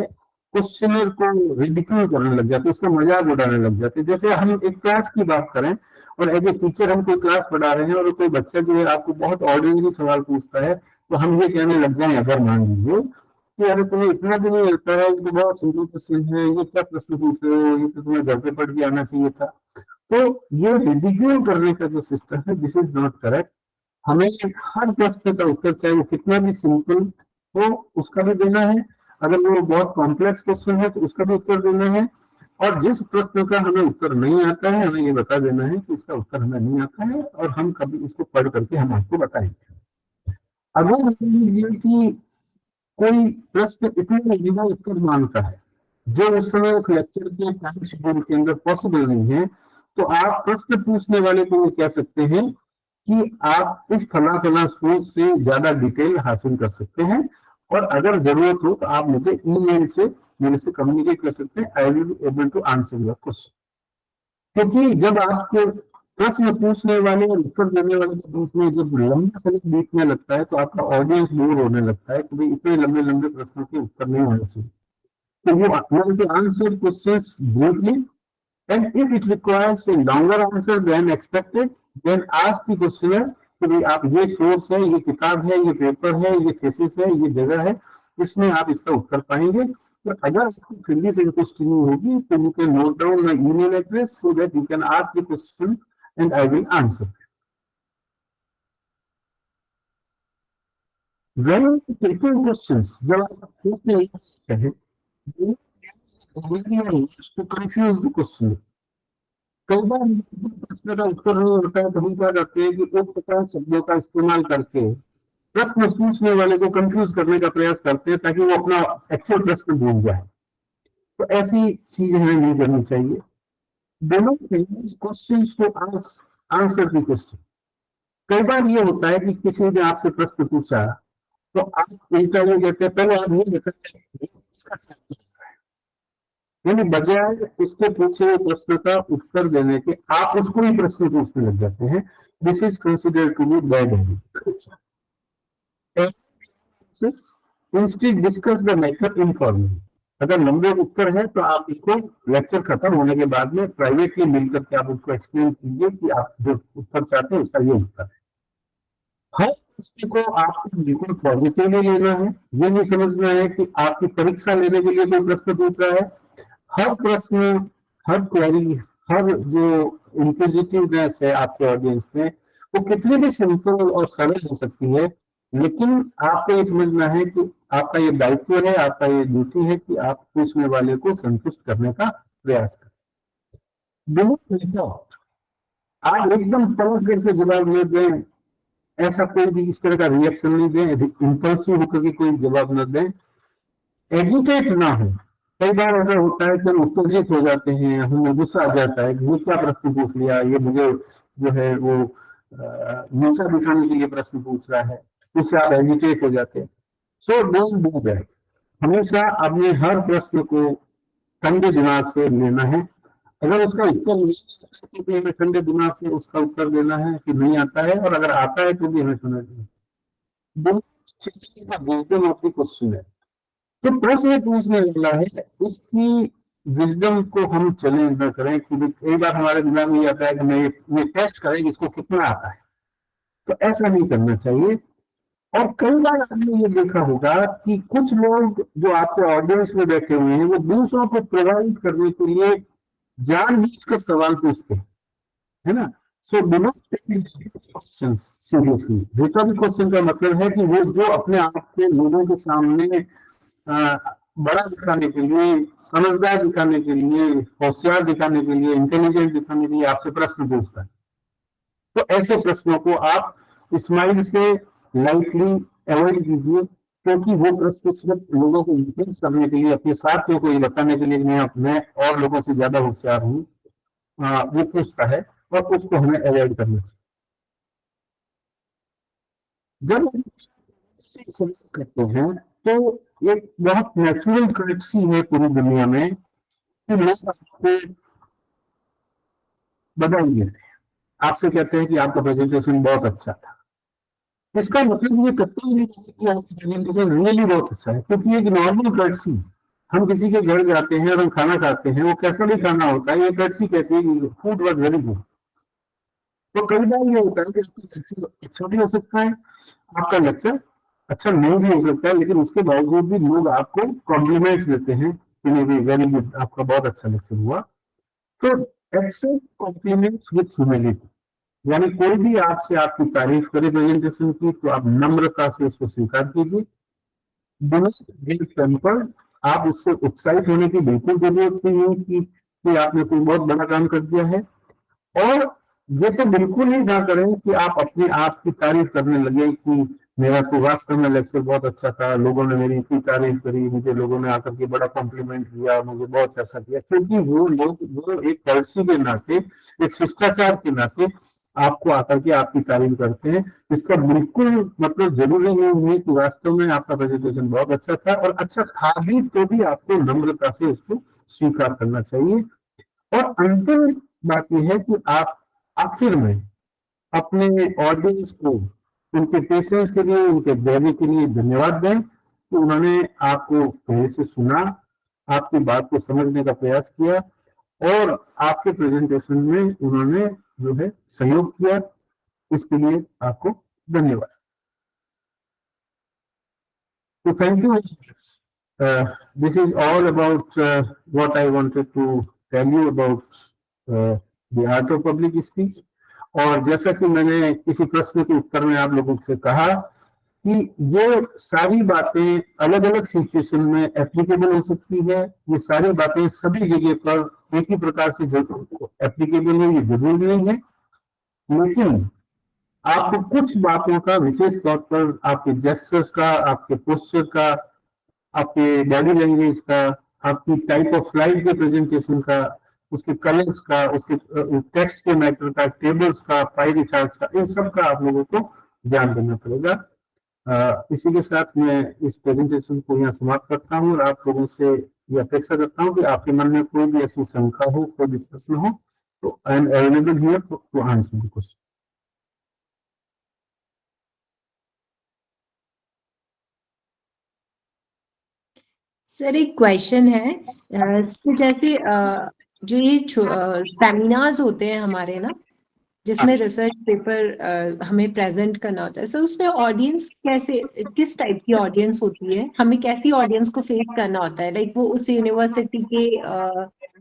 क्वेश्चनर को रिडिक्यूल करने लग जाते, उसका मजाक उड़ाने लग जाते। जैसे हम एक क्लास की बात करें और एज ए टीचर हम कोई क्लास पढ़ा रहे हैं और कोई बच्चा जो है आपको बहुत ऑर्डिनरी सवाल पूछता है, तो हम ये कहने लग जाए, अगर मान लीजिए कि अरे तुम्हें इतना भी नहीं आता है, ये तो बहुत सिंपल क्वेश्चन है, ये क्या प्रश्न पूछ रहे हो, ये तो तुम्हें घर पे पढ़ के आना चाहिए था। तो ये रिडिक्यूल करने का जो सिस्टम है, दिस इज नॉट करेक्ट। हमें हर प्रश्न का उत्तर, चाहे वो कितना भी सिंपल हो, उसका भी देना है। अगर वो बहुत कॉम्प्लेक्स क्वेश्चन है तो उसका भी उत्तर देना है। और जिस प्रश्न का हमें उत्तर नहीं आता है, हमें ये बता देना है कि इसका उत्तर हमें नहीं आता है और हम कभी इसको पढ़ करके हम आपको बताएंगे। अगर मान लीजिए कि कोई प्रश्न इतना लंबा उत्तर मांगता है जो उस समय उस लेक्चर के टाइम शेड्यूल के अंदर पॉसिबल नहीं है, तो आप प्रश्न पूछने वाले को ये कह सकते हैं कि आप इस फला सोर्स से ज्यादा डिटेल हासिल कर सकते हैं, और अगर जरूरत हो तो आप मुझे ईमेल से मेरे से कम्युनिकेट कर सकते हैं। I will be able to answer your question. क्योंकि जब आपके प्रश्न पूछने वाले और उत्तर देने वाले के बीच में जब लंबा समय बीतने लगता है तो आपका ऑडियंस बोर होने लगता है कि भाई इतने लंबे लंबे प्रश्नों के उत्तर नहीं होने चाहिए। तो you want to answer questions briefly, and if it requires a longer answer than expected, then ask the questioner कि भाई आप ये सोर्स है, ये किताब है, ये पेपर है, ये थीसिस है, ये जगह है, इसमें आप इसका उत्तर पाएंगे। तो अगर आपको फिर भी संतुष्टि नहीं होगी तो you can note down my email address so that you can ask the question and I will answer. When taking questions, जब आप पूछने लगते हैं to confuse the question, कई बार प्रश्न का उत्तर नहीं होता है तो हम क्या करते हैं कि उपप्रकार शब्दों का इस्तेमाल करके प्रश्न पूछने वाले को कंफ्यूज करने का प्रयास करते हैं ताकि वो अपना एक्चुअल प्रश्न भूल जाए। तो ऐसी चीज हमें नहीं करनी चाहिए। दोनों questions to answer the question. कई बार ये होता है कि किसी ने आपसे प्रश्न पूछा तो आप उल्टा ये कहते हैं, पहले आप ये बताइए, यानी बजाय उसके पूछे हुए प्रश्न का उत्तर देने के आप उसको ही प्रश्न पूछने लग जाते हैं। This is considered to be bad habit. Instead discuss the matter informally. अगर लंबे उत्तर है तो आप इसको लेक्चर खत्म होने के बाद में प्राइवेटली मिलकर के आप उसको एक्सप्लेन कीजिए कि आप जो उत्तर चाहते हैं उसका ये उत्तर है। हर प्रश्न को आपको बिल्कुल पॉजिटिवली लेना है। ये नहीं समझना है कि आपकी परीक्षा लेने के लिए कोई प्रश्न पूछ रहा है। हर प्रश्न, हर क्वेरी, हर जो इंक्विजिटिवनेस है आपके ऑडियंस में, वो कितनी भी सिंपल और सरल हो सकती है, लेकिन आपको ये समझना है कि आपका ये दायित्व है, आपका ये ड्यूटी है कि आप पूछने वाले को संतुष्ट करने का प्रयास करें। आप एकदम पलट करके जवाब नहीं दें, ऐसा कोई भी इस तरह का रिएक्शन नहीं दें, इंपल्सिव होकर के कोई जवाब न दें, एजिटेट ना हो। कई बार ऐसा होता है कि हम उत्तेजित हो जाते हैं, हमें गुस्सा आ जाता है कि ये क्या प्रश्न पूछ लिया, ये मुझे जो है वो नीचा दिखाने के लिए प्रश्न पूछ रहा है, उससे आप एजिटेट हो जाते हैं। So don't do that. हमेशा अपने हर प्रश्न को ठंडे दिमाग से लेना है। अगर उसका उत्तर नहीं आता है तो हमें ठंडे दिमाग से उसका उत्तर देना है कि नहीं आता है, और अगर आता है तो भी हमें समझना है। विजडम ऑफ द क्वेश्चन है, तो प्रश्न पूछने वाला है उसकी विजडम को हम चैलेंज न करें कि कई बार हमारे दिमाग में ये आता है कि मैं ये टेस्ट करें कि इसको कितना आता है, तो ऐसा नहीं करना चाहिए। और कई बार आपने ये देखा होगा कि कुछ लोग जो आपके ऑडियंस में बैठे हुए हैं, वो दूसरों को प्रभावित करने के लिए जानबूझकर सवाल पूछते हैं, है ना। So do not take questions seriously. Rhetoric question का मतलब है कि वो जो अपने आप को लोगों के सामने बड़ा दिखाने के लिए, समझदार दिखाने के लिए, होशियार दिखाने के लिए, इंटेलिजेंट दिखाने के लिए आपसे प्रश्न पूछता है, तो ऐसे प्रश्नों को आप स्माइल से लाइटली अवॉइड कीजिए, क्योंकि वो प्रश्न सिर्फ लोगों को इम्प्रेस करने के लिए, अपने साथियों को ये बताने के लिए मैं और लोगों से ज्यादा होशियार हूँ, वो पूछता है, और उसको हमें अवॉइड करना चाहिए। जब हम करते हैं तो एक बहुत नेचुरल कर्टसी है पूरी दुनिया में कि लोग आपको बधाई देते हैं, आपसे कहते हैं कि आपका प्रेजेंटेशन बहुत अच्छा था। इसका मतलब ये कतई नहीं है कि आपका प्रेजेंटेशन रियली बहुत अच्छा है, क्योंकि एक नॉर्मल कर्टसी, हम किसी के घर जाते हैं और हम खाना खाते हैं, वो कैसा भी खाना होता है, ये कर्टसी कहती है कि फूड वॉज वेरी गुड। तो कई बार ये होता है कि आपका लेक्चर अच्छा भी हो सकता है, आपका लेक्चर अच्छा नहीं भी हो सकता है, लेकिन उसके बावजूद भी लोग आपको कॉम्प्लीमेंट्स देते हैं कि नहीं वेरी गुड, आपका बहुत अच्छा लेक्चर हुआ। तो एक्सेप्ट कॉम्प्लीमेंट्स विथ ह्यूमिलिटी, यानी कोई भी आपसे आपकी तारीफ करे प्रेजेंटेशन की, तो आप नम्रता से उसको स्वीकार कीजिए। डू नॉट गेट टेम्पर्ड, आप उससे उत्साहित होने की बिल्कुल जरूरत नहीं है कि आपने कोई बहुत बड़ा काम कर दिया है। और ये तो बिल्कुल ही ना करें कि आप अपने आप की तारीफ करने लगे कि मेरा तो वास्तव में लेक्चर बहुत अच्छा था, लोगों ने मेरी इतनी तारीफ करी, मुझे लोगों ने आकर के बड़ा कॉम्प्लीमेंट किया, मुझे बहुत ऐसा किया, क्योंकि वो लोग वो एक कर्टसी के नाते, एक शिष्टाचार के नाते आपको आकर के आपकी तारीफ करते हैं। इसका बिल्कुल मतलब जरूरी नहीं है कि वास्तव में आपका प्रेजेंटेशन बहुत अच्छा था, और अच्छा था भी तो भी आपको नम्रता से उसको स्वीकार करना चाहिए। और अंतिम बात यह है कि आप आखिर में अपने ऑडियंस को उनके पेशेंस के लिए, उनके धैर्य के लिए धन्यवाद दें कि उन्होंने आपको पहले से सुना, आपकी बात को समझने का प्रयास किया, और आपके प्रेजेंटेशन में उन्होंने जो है सहयोग किया। इसके लिए आपको धन्यवाद। तो thank you. This is all about what I wanted to tell you about the art of public speech. और जैसा कि मैंने किसी प्रश्न के उत्तर में आप लोगों से कहा कि ये सारी बातें अलग अलग सिचुएशन में एप्लीकेबल हो सकती है, ये सारी बातें सभी जगह पर एक ही प्रकार से एप्लीकेबल है, ये जरूरी नहीं है, लेकिन आपको कुछ बातों का विशेष तौर पर आपके जेस्चर्स का, आपके पोस्चर का, आपके बॉडी लैंग्वेज का, आपकी टाइप ऑफ स्लाइड के प्रेजेंटेशन का, उसके कलर्स का, उसके टेक्स्ट के मैटर का, टेबल्स का, पाई चार्ट्स का, इन सब का आप लोगों को ध्यान देना पड़ेगा। इसी के साथ मैं इस प्रेजेंटेशन को यहाँ समाप्त करता हूँ, और आप लोगों से ये अपेक्षा करता हूँ कि आपके मन में कोई भी ऐसी शंका हो, कोई भी प्रश्न हो, तो I am available here to answer the question. Sir एक क्वेश्चन है, जैसे जो ये सेमिनार्स होते हैं हमारे ना, जिसमें रिसर्च पेपर हमें प्रेजेंट करना होता है। सो उसमें ऑडियंस कैसे, किस टाइप की ऑडियंस होती है, हमें कैसी ऑडियंस को फेस करना होता है? लाइक वो उस यूनिवर्सिटी के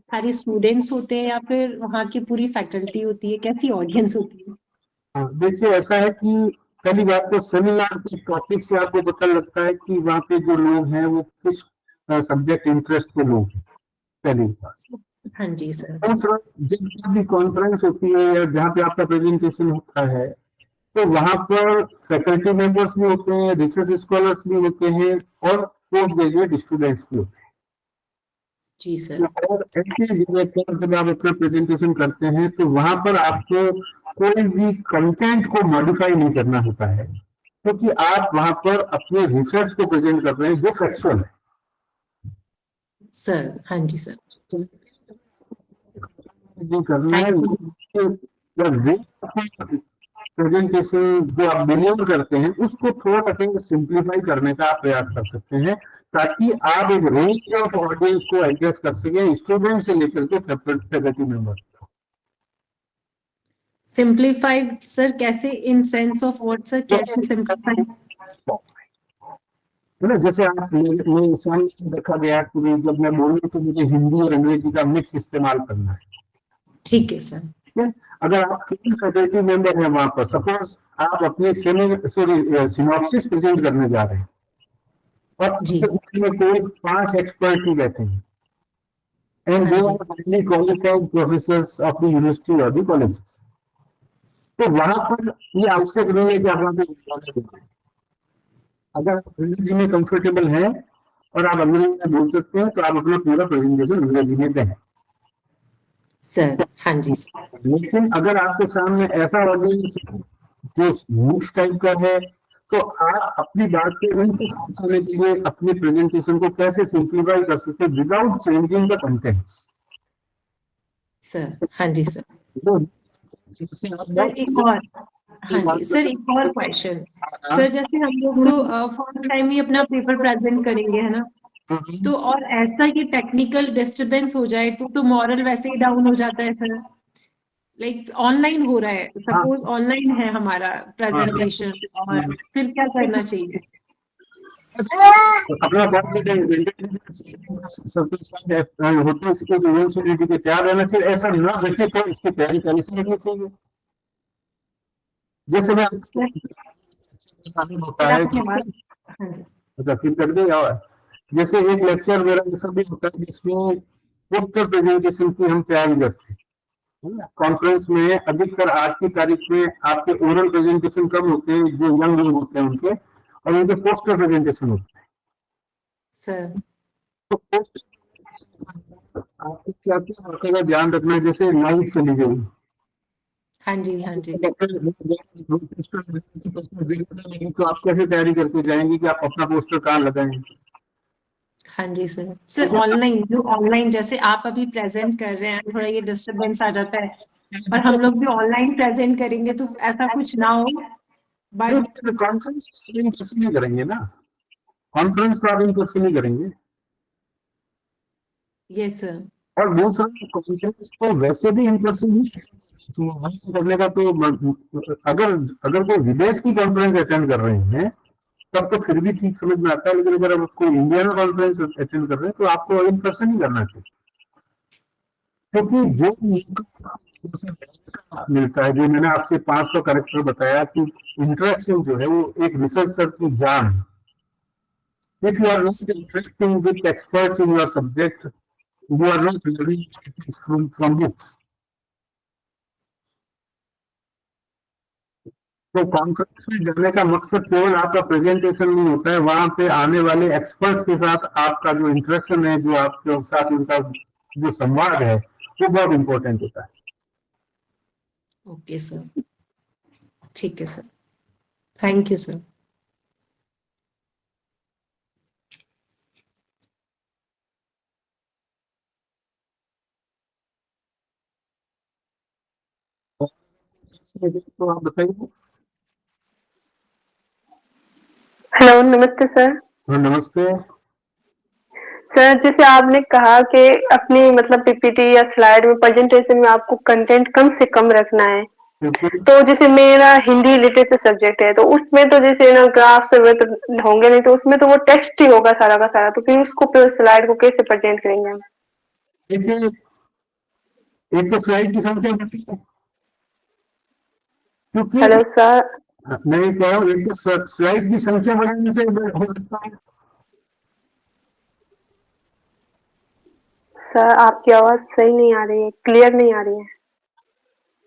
सारे स्टूडेंट्स होते हैं या फिर वहाँ की पूरी फैकल्टी होती है, कैसी ऑडियंस होती है? देखिए ऐसा है कि पहली बात तो सेमिनार के टॉपिक से आपको पता लगता है कि वहाँ पे जो लोग हैं वो किस सब्जेक्ट इंटरेस्ट के लोग हैं, पहली बात। हाँ जी सर। दूसरा, जब भी कॉन्फ्रेंस होती है या जहाँ पे आपका प्रेजेंटेशन होता है तो वहाँ पर फैकल्टी मेंबर्स भी होते हैं, रिसर्च स्कॉलर्स भी होते हैं और पोस्ट ग्रेजुएट स्टूडेंट्स भी होते हैं। जी सर। और ऐसी जगह पर जब आप अपना प्रेजेंटेशन करते हैं तो वहां पर आपको कोई भी कंटेंट को मॉडिफाई नहीं करना होता है, क्योंकि आप वहां पर अपने रिसर्च को प्रेजेंट कर रहे हैं जो फैक्चुअल है सर। हाँ जी सर। जो करना है प्रेजेंटेशन जो आप डिलीवर करते हैं उसको थोड़ा सा सिंप्लीफाई करने का आप प्रयास कर सकते हैं, ताकि आप एक रेंज ऑफ ऑडियंस को एड्रेस कर सकें, स्टूडेंट से लेकर के फैकल्टी मेंबर। सिंप्लीफाई सर कैसे, in sense of what sir, कैसे सिंप्लीफाई? ना जैसे आप मेरे सामने देखा गया कि जब मैं बोलूँ तो मुझे हिंदी और अंग्रेजी का मिक्स इस्तेमाल करना है। ठीक है सर। अगर आप किसी फैकल्टी मेंबर हैं वहां पर, सपोज आप अपने सिनॉप्सिस प्रेजेंट करने जा रहे हैं और में कोई 5 एक्सपर्ट ही बैठे हैं and they are only qualified professors of the university और द कॉलेजेस, तो वहां पर ये आवश्यक नहीं है कि आप वहां पे अगर आप अंग्रेजी में कंफर्टेबल हैं और आप अंग्रेजी में बोल सकते हैं तो आप अपना पूरा प्रेजेंटेशन अंग्रेजी में दें सर। हाँ जी सर। लेकिन अगर आपके सामने ऐसा ऑडियंस जो मिक्स टाइप का है तो आप अपनी बात को उनको पहुंचाने के लिए अपने प्रेजेंटेशन को कैसे सिंप्लीफाई कर सकते हैं without changing the contents. Sir. हाँ जी सर। सर एक और, हाँ जी सर, एक और क्वेश्चन सर, जैसे हम लोग तो फर्स्ट टाइम ही अपना पेपर प्रेजेंट करेंगे है ना, तो और ऐसा ये टेक्निकल डिस्टरबेंस हो जाए तो मॉरल वैसे ही डाउन हो जाता है सर। लाइक ऑनलाइन हो रहा है, सपोज ऑनलाइन है हमारा प्रेजेंटेशन, और फिर क्या करना चाहिए? अपना होते इवेंट्स के तैयार रहना चाहिए, ऐसा ना बैठे तो इसकी तैयारी पहले से करनी चाहिए। जैसे मैं होता है अच्छा फिर कर दे, और जैसे एक लेक्चर मेरा जैसा भी होता है जिसमें पोस्टर प्रेजेंटेशन की हम तैयारी करते हैं। कॉन्फ्रेंस में अधिकतर आज की तारीख में आपके ओरल प्रेजेंटेशन कम होते हैं, जो यंग लोग होते हैं उनके, और उनके पोस्टर प्रेजेंटेशन होते हैं सर। तो पोस्टर आपको क्या क्या बातों का ध्यान रखना है, जैसे लाइट चली गई। हाँ जी। हाँ जी। तो आप कैसे तैयारी करके जाएंगे कि आप अपना पोस्टर कहाँ लगाएंगे? हाँ जी सर। सर ऑनलाइन जैसे आप अभी प्रेजेंट कर रहे हैं, थोड़ा ये डिस्टरबेंस आ जाता है, और हम लोग भी ऑनलाइन प्रेजेंट करेंगे तो ऐसा कुछ ना हो। बट कॉन्फ्रेंस इन पर्सन नहीं करेंगे ना, कॉन्फ्रेंस तो आप इन पर्सन नहीं करेंगे। Yes sir. और दूसरा कॉन्फ्रेंस तो वैसे भी इन पर्सन नहीं करने का, तो अगर कोई विदेश की कॉन्फ्रेंस अटेंड कर रहे हैं तब तो फिर भी ठीक समझ में आता है, लेकिन अगर आप कोई इंडिया में कॉन्फ्रेंस अटेंड कर रहे हैं तो आपको इन पर्सन ही करना चाहिए, क्योंकि जो मिलता है, जो मैंने आपसे 5 का करेक्टर बताया कि इंटरेक्शन जो है वो एक रिसर्चर की जान। If you are not interacting with experts in your subject, you are not learning from books. तो कॉन्फ्रेंस में जाने का मकसद केवल आपका प्रेजेंटेशन नहीं होता है, वहां पे आने वाले एक्सपर्ट्स के साथ आपका जो इंटरेक्शन है, जो आपके साथ उनका जो संवाद है, वो बहुत इंपॉर्टेंट होता है। ओके सर, ठीक है सर, थैंक यू सर। तो आप बताइए। हेलो, नमस्ते सर। नमस्ते सर, जैसे आपने कहा कि अपनी मतलब पीपीटी या स्लाइड में, प्रेजेंटेशन में आपको कंटेंट कम से कम रखना है, क्योंकि तो जैसे मेरा हिंदी लिटरेचर सब्जेक्ट है, तो उसमें तो जैसे ना ग्राफ्स तो होंगे नहीं, तो उसमें तो वो टेक्स्ट ही होगा सारा का सारा, तो फिर उसको स्लाइड को कैसे प्रेजेंट करेंगे हम? देखिए, एक तो स्लाइड की संख्या बढ़ती है, क्योंकि हेलो सर, मैं ये कह रहा हूँ, एक तो स्लाइड की संख्या बढ़ने से हो सकता है। सर आपकी आवाज सही नहीं आ रही है, क्लियर नहीं आ रही है।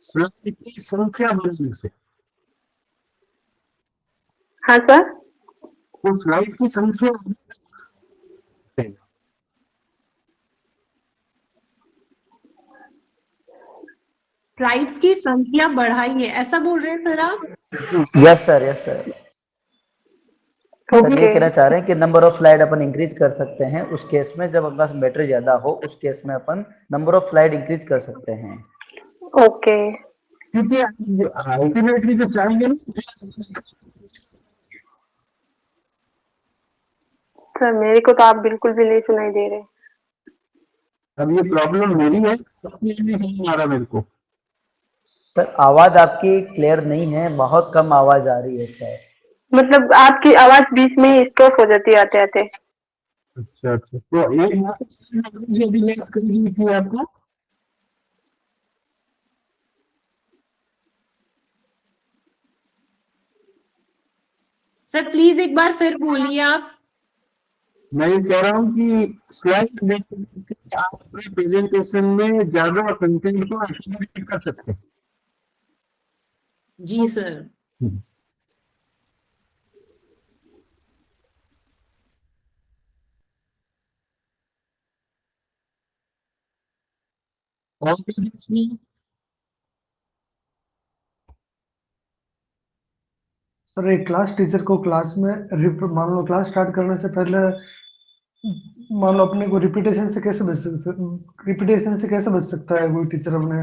स्लाइड की संख्या बढ़ने से, हाँ सर, तो स्लाइड की संख्या स्लाइड्स की संख्या बढ़ाइए, ऐसा बोल रहे हैं सर आप? Yes sir, yes sir. Sir ये कहना चाह रहे हैं कि number of slide upon increase कर सकते हैं उस केस में, जब अपने पास बैटरी ज्यादा हो, उस केस में अपन नंबर ऑफ स्लाइड इंक्रीज कर सकते हैं। ओके। क्योंकि अल्टीमेटली तो चाहेंगे ना। सर मेरे को तो आप बिल्कुल भी नहीं सुनाई दे रहे। अब ये प्रॉब्लम मेरी है, ये नहीं समझ आ रहा मेरे को। सर आवाज आपकी क्लियर नहीं है, बहुत कम आवाज आ रही है सर। मतलब आपकी आवाज बीच में ही स्टॉप हो जाती है आते आते। अच्छा अच्छा, तो ये रिलैक्स करेगी थी आपको? सर प्लीज एक बार फिर बोलिए आप। मैं ये कह रहा हूँ कि स्लाइड आप अपने प्रेजेंटेशन में ज्यादा कंटेंट को एक्टिवेट कर सकते हैं। जी सर। और इसमें सर एक क्लास टीचर को क्लास में मान लो क्लास स्टार्ट करने से पहले मान लो अपने को रिपीटेशन से कैसे बच सकता है कोई टीचर अपने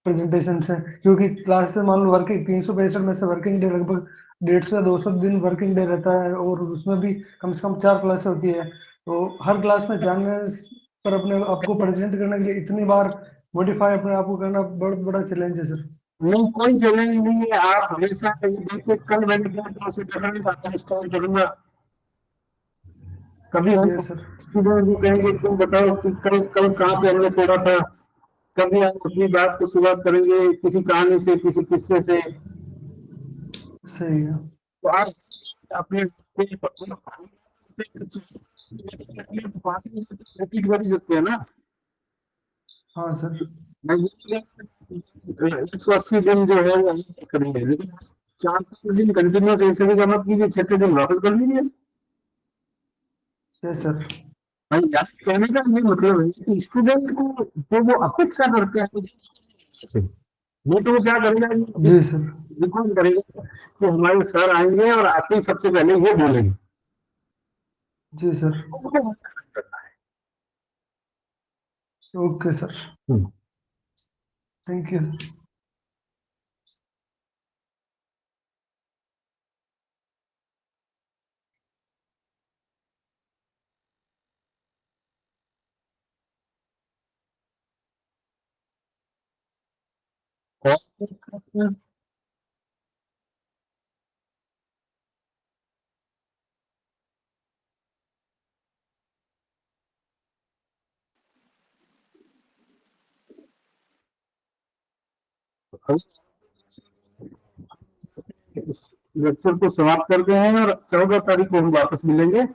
प्रेजेंटेशन से? क्योंकि क्लास से मान लो वर्किंग 365 में से वर्किंग डे लगभग 150 से 200 दिन वर्किंग डे रहता है, और उसमें भी कम से कम 4 क्लास होती है, तो हर क्लास में जाने पर अपने आपको प्रेजेंट करने के लिए इतनी बार मॉडिफाई अपने आप को करना बहुत बड़ा चैलेंज है सर। नहीं, कोई चैलेंज नहीं है। आप हमेशा देखिए, कल मैंने स्टार्ट करूंगा, कभी हम स्टूडेंट को कहेंगे तुम बताओ कि कल कल कहाँ पे हमने छोड़ा था, कभी हम अपनी बात को शुरुआत करेंगे किसी कहानी से, किसी किस्से से। सही है। तो आप अपने रिपीट कर ही सकते हैं ना। हाँ सर। 180 दिन जो है वो करेंगे, लेकिन 4 दिन कंटिन्यूस ऐसे भी जमा कीजिए, 6 दिन वापस कर लीजिए। Yes sir. कहने का ये मतलब है कि स्टूडेंट को जो वो अपेक्षा करते हैं वो तो वो क्या करेगा, जी सर, रिकॉर्ड करेगा कि हमारे सर आएंगे और आते ही सबसे पहले ये बोलेंगे। जी sir. Okay sir, thank you. इस लेक्चर को समाप्त करते हैं और 14 तारीख को हम वापस मिलेंगे।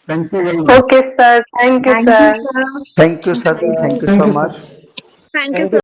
Thank you very much. Okay sir, thank you sir. Thank you sir, thank you so much. Thank you sir.